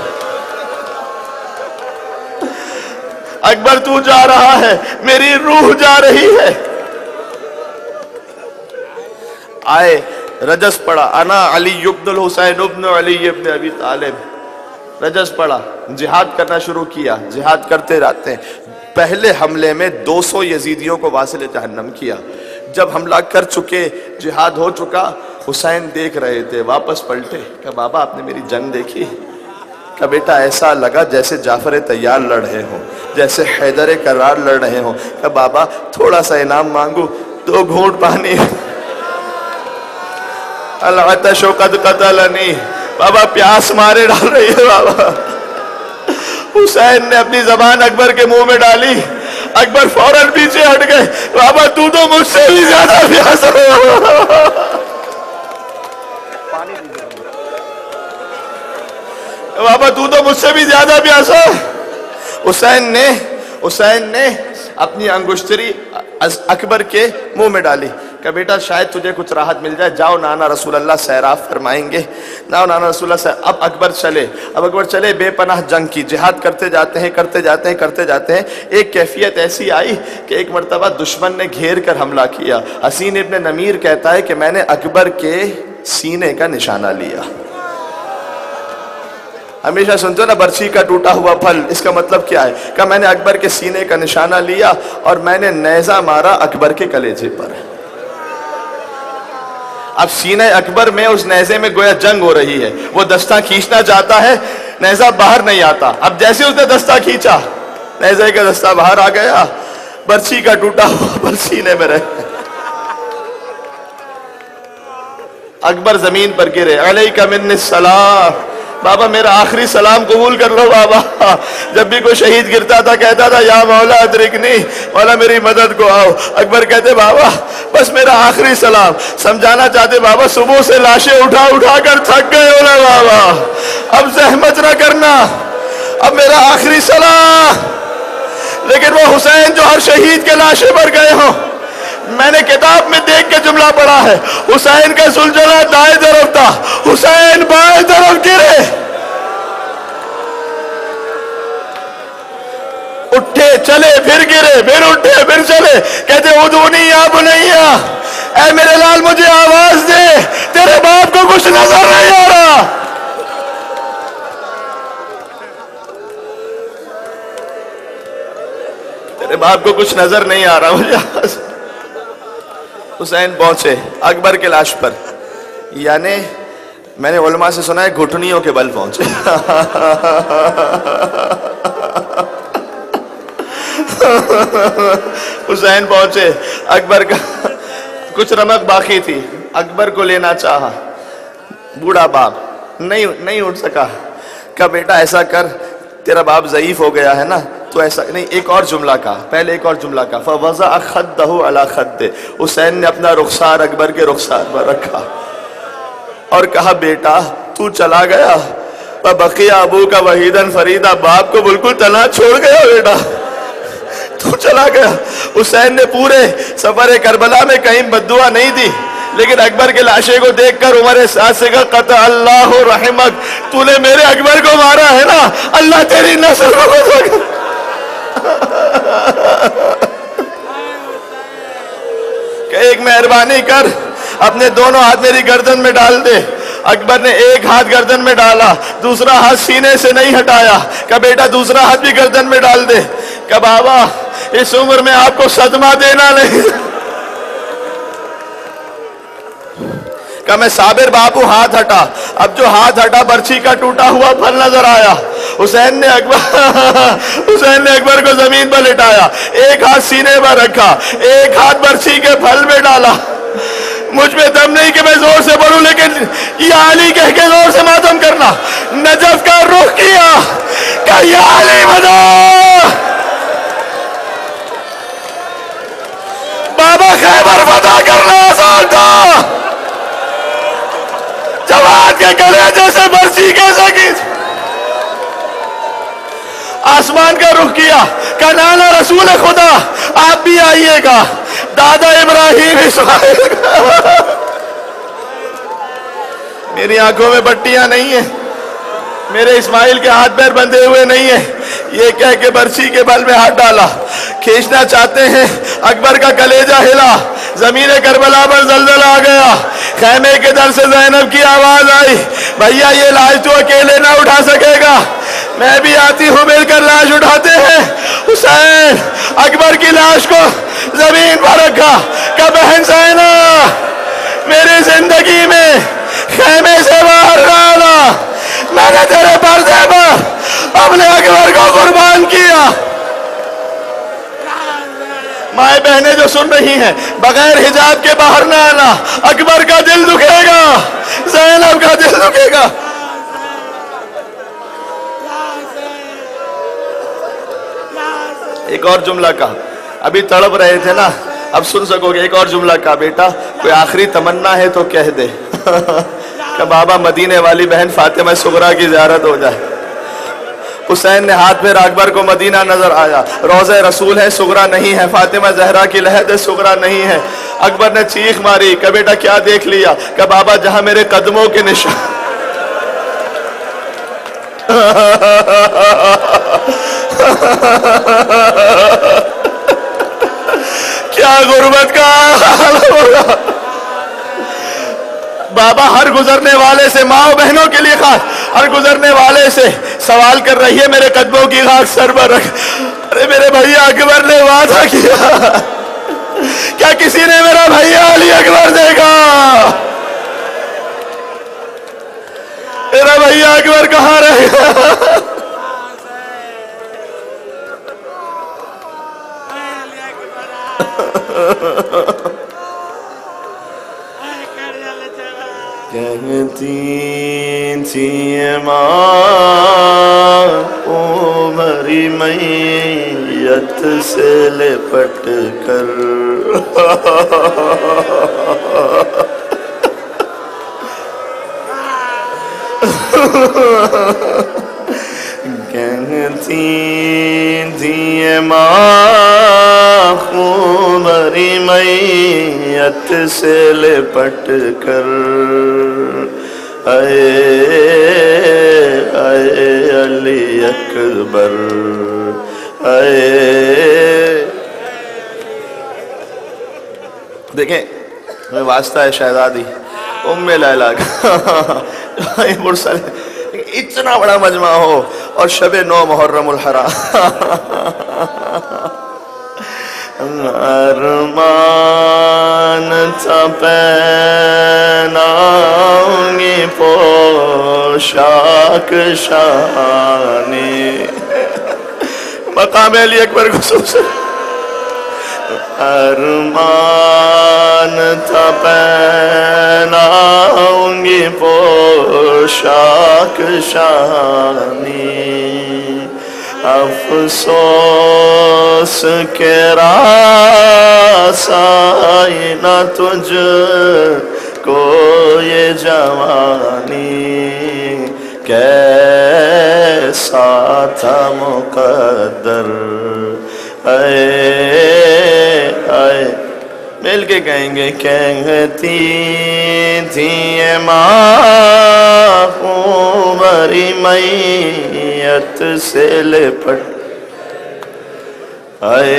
اکبر تو جا رہا ہے، میری روح جا رہی ہے۔ آئے رجس پڑھا، انا علی ابن الحسین ابن علی ابن ابی طالب، رجس پڑھا، جہاد کرنا شروع کیا، جہاد کرتے رہتے ہیں۔ پہلے حملے میں 200 یزیدیوں کو واصل جہنم کیا۔ جب حملہ کر چکے، جہاد ہو چکا، حسین دیکھ رہے تھے، واپس پلٹے۔ کہا بابا آپ نے میری جنگ دیکھی؟ کہا بیٹا ایسا لگا جیسے جعفر طیار لڑ رہے ہوں، جیسے حیدر کرار لڑ رہے ہوں۔ کہا بابا تھوڑا سا انعام مانگو، 2 گھونٹ پانی۔ العطش قد قتلنی، بابا پیاس مارے ڈال رہی ہے بابا۔ حسین نے اپنی زبان اکبر کے منہ میں ڈالی، اکبر فوراً پیچھے ہٹ گئے۔ بابا تو مجھ سے بھی زیادہ پیاس بابا تو مجھ سے بھی زیادہ پیاسا۔ حسین نے اپنی انگشتری اکبر کے منہ میں ڈالی کہ بیٹا شاید تجھے کچھ راحت مل جائے، جاؤ نانا رسول اللہ سیراب فرمائیں گے، جاؤ نانا رسول اللہ اب اکبر چلے بے پناہ جنگ کی، جہاد کرتے جاتے ہیں۔ ایک کیفیت ایسی آئی کہ ایک مرتبہ دشمن نے گھیر کر حملہ کیا۔ حسین ابن نمیر کہتا ہے کہ میں نے اکبر کے سینے کا نشانہ لیا۔ ہمیشہ سنتے ہو نا برچھی کا ٹوٹا ہوا پھل، اس کا مطلب کیا ہے؟ کہ میں نے اکبر کے سینے کا نشانہ لیا اور میں نے نیزہ مارا اکبر کے کلیجے پر۔ اب سینہ اکبر میں اس نیزے میں گویا جنگ ہو رہی ہے، وہ دستہ کھینچنا چاہتا ہے، نیزہ باہر نہیں آتا۔ اب جیسے اس نے دستہ کھینچا، نیزے کا دستہ باہر آ گیا، برچھی کا ٹوٹا ہوا پھل سینے میں رہ گیا۔ اکبر زمین پر گرے، علیک منی السلام، بابا میرا آخری سلام قبول کر لو بابا. جب بھی کوئی شہید گرتا تھا کہتا تھا یا مولا ادرکنی، مولا میری مدد کو آؤ. اکبر کہتے بابا بس میرا آخری سلام. سمجھانا چاہتے بابا صبح سے لاشیں اٹھا اٹھا کر تھک گئے ہو نا بابا، اب زحمت نہ کرنا، اب میرا آخری سلام. لیکن وہ حسین جو ہر شہید کے لاشیں پر گئے ہوں، میں نے کتاب میں دیکھ کے جملہ پڑھا ہے، حسین کا سلجھنا دائیں طرف تھا، حسین بائیں طرف گرے. اٹھے چلے پھر گرے، پھر اٹھے پھر چلے. کہتے ادعونی یا بنیا، اے میرے لال مجھے آواز دے، تیرے باپ کو کچھ نظر نہیں آ رہا. تیرے باپ کو کچھ نظر نہیں آ رہا مجھے. حسین پہنچے اکبر کے لاش پر، یعنی میں نے علماء سے سنا ہے گھٹنیوں کے بل پہنچے. حسین پہنچے، اکبر کا کچھ رمق باقی تھی، اکبر کو لینا چاہا. بوڑھا باپ نہیں اٹھ سکا. کہا بیٹا ایسا کر، تیرا باپ ضعیف ہو گیا ہے نا، تو ایسا نہیں. ایک اور جملہ کہا، پہلے ایک اور جملہ کہا، فَوَضَعَ خَدَّهُ عَلَى خَدِّهِ. حسین نے اپنا رخسار اکبر کے رخسار پر رکھا اور کہا بیٹا تو چلا گیا، وَبَقِيَ أَبُوكَ وَحِيدًا فَرِيدًا، باپ کو بالکل تنہا چھوڑ گیا بیٹا، تو چلا گیا. حسین نے پورے سفر کربلا میں کہیں بددعا نہیں دی، لیکن اکبر کے لاشے کو دیکھ کر عمر سعد سے کہا قطع اللہ رحمک، تو نے میرے اکبر کو مارا ہے نا، اللہ تیری نسل کو بخشے. کہ ایک مہربانی کر، اپنے دونوں ہاتھ میری گردن میں ڈال دے. اکبر نے ایک ہاتھ گردن میں ڈالا، دوسرا ہاتھ سینے سے نہیں ہٹایا. کہ بیٹا دوسرا ہاتھ بھی گردن میں ڈال دے. کہ بابا اس عمر میں آپ کو صدمہ دینا نہیں. کہ میں صابر باپو ہاتھ ہٹا. اب جو ہاتھ ہٹا برچھی کا ٹوٹا ہوا پھل نظر آیا. حسین نے اکبر کو زمین پر لٹایا، ایک ہاتھ سینے پر رکھا، ایک ہاتھ برچھی کے پھل میں ڈالا. مجھ میں دم نہیں کہ میں زور سے بولوں، لیکن یا علی کہہ کے زور سے ماتم کرنا. نجف کا رخ کیا کہ یا علی مدد. بابا خیبر فتح کرنا آسان تھا، جواد کے گلے جیسے برچی کیسے کی. آسمان کا رخ کیا کہ نانا رسول خدا آپ بھی آئیے گا، دادا ابراہیم اسماعیل. میری آنکھوں میں پٹیاں نہیں ہیں، میرے اسماعیل کے ہاتھ پیر بندھے ہوئے نہیں ہیں. یہ کہہ کے برچھی کے بل میں ہاتھ ڈالا، کھینچنا چاہتے ہیں. اکبر کا کلیجہ ہلا، زمین کربلا پر زلزلہ آ گیا. خیمے کے در سے زینب کی آواز آئی، بھیا یہ لاش تو اکیلے نہ اٹھا سکے گا، میں بھی آتی ہوں، مل کر لاش اٹھاتے ہیں. حسین اکبر کی لاش کو زمین پر رکھا کہ بہن زینب میری زندگی میں خیمے سے باہر نہ آنا، میں نے تیرے پردے پر اپنے اکبر کو قربان کیا. مائیں بہنیں جو سن رہی ہیں، بغیر حجاب کے باہر نہ آنا، اکبر کا دل دکھے گا، زینب کا دل دکھے گا. ایک اور جملہ کہا، ابھی تڑپ رہے تھے نا، اب سن سکو گے. ایک اور جملہ کہا بیٹا کوئی آخری تمنا ہے تو کہہ دے. کہ بابا مدینے والی بہن فاطمہ صغرا کی زیارت ہو جائے. حسین نے ہاتھ میں اکبر کو مدینہ نظر آیا، روضہ رسول ہے صغرا نہیں ہے، فاطمہ زہرا کی لحد ہے صغرا نہیں ہے. اکبر نے چیخ ماری کہ بیٹا کیا دیکھ لیا؟ کہ بابا جہاں میرے قدموں کے نشان. کیا غربت کا حال ہوگا. بابا ہر گزرنے والے سے، ماں و بہنوں کے لیے خاص، ہر گزرنے والے سے سوال کر رہی ہے میرے قدموں کی خاک سر پر رکھ. ارے میرے بھیا اکبر نے وعدہ کیا، کیا کسی نے میرا بھیا علی اکبر دیکھا؟ میرا بھیا اکبر کہاں رہ گیا؟ کہتی تھی ماں عمری میت سے لپٹ کر کہتی تھی ماں عمری میت سے لپٹ کر اے علی اکبر اے. دیکھیں ہمیں واسطہ ہے شہزادی ام لیلا کا مرسل اتنا بڑا مجمع ہو اور شب 9 محرم الحرام ارمان تھا پہناؤں گی پوشاک شانی مقام علی اکبر خصوصا ارمان تھا پہناؤں گی پوشاک شانی افسوس کے راس آئی نہ تجھ کو یہ جوانی کیسا تھا مقدر اے مل کے کہیں گے کہتی تھی ماں عمری میت سے لپٹ اے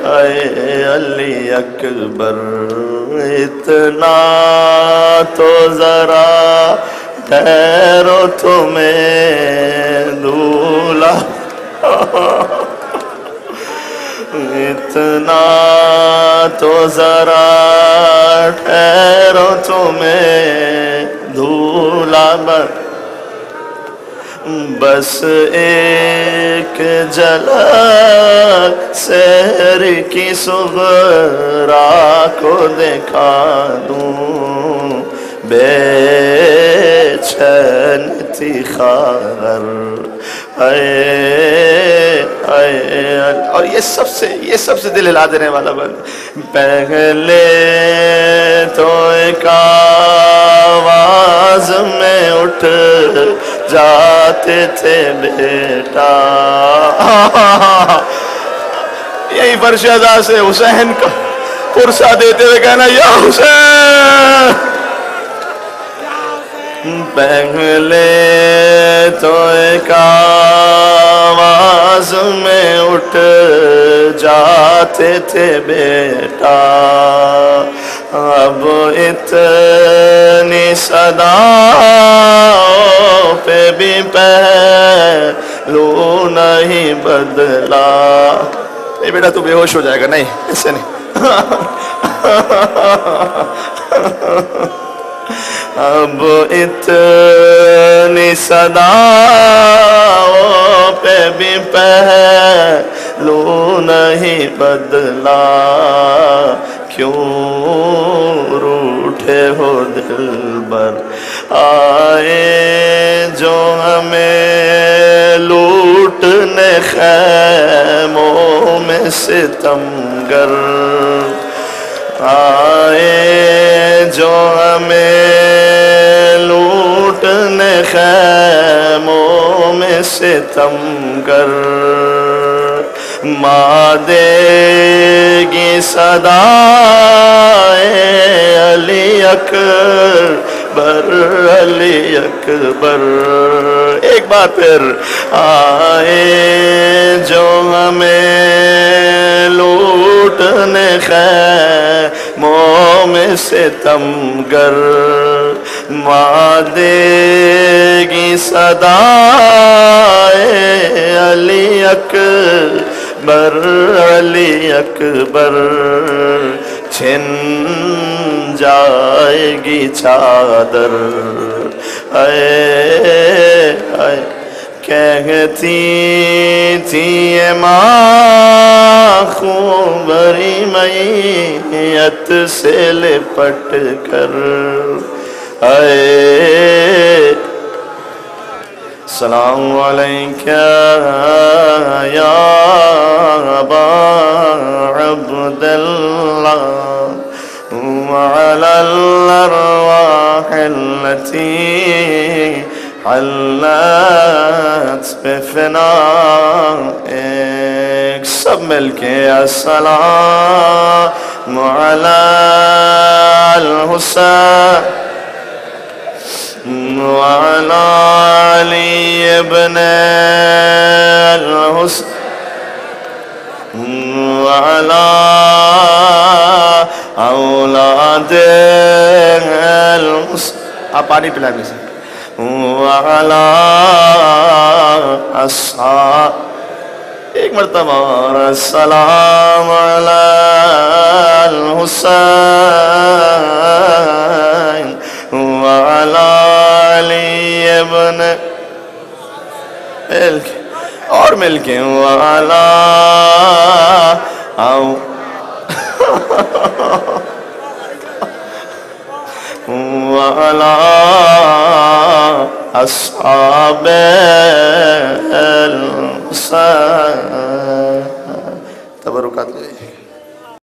علی اکبر اتنا تو ذرا ٹھہرو تمہیں دولہا اتنا تو ذرا ٹھہرو تمہیں دھولا بس ایک جھلک سحر کی صغرا کو دکھا دوں بے چین تھی خاطر اور یہ سب سے دل ہلا دینے والا بند پہلے تو ایک آواز میں اٹھ جاتے تھے بیٹا یہی فرش ادا سے حسین کا پرسہ دیتے ہوئے کہنا یا حسین پہلے تو ایک آواز میں اٹھ جاتے تھے بیٹا اب اتنی صداؤں پہ بھی پہلو نہیں بدلا اے بیٹا تو بے ہوش ہو جائے گا نہیں ایسے نہیں اب اتنی صداؤں پہ بھی پہلو نہیں بدلا کیوں روٹھے ہو دل بر آئے جو ہمیں لوٹنے خیموں میں ستمگر آئے جو ہمیں لوٹنے خیموں میں ستمگر ماں دے گی صدائے علی اکبر علی اکبر ایک بار پھر آئے جو ہمیں لوٹنے خیموں میں ستمگر ماں دے گی صدائے علی اکبر علی اکبر چھن جائے گی چادر اے کہتی تھی یہ ماں خونبری میت سے لپٹ کر آئے سلام علیکہ یا ابا عبداللہ وعلى الأرواح التي حلت بفنائك سب مل کے السلام على الحسين وعلى علي ابن الحسين وعلى اولاد آپ پانی پلائیں گے وعلى اصحاب ایک مرتبہ السلام علی الحسین وعلى علی ابن مل کے اور مل کے وعلى وعلى أصحاب الحسين تبركات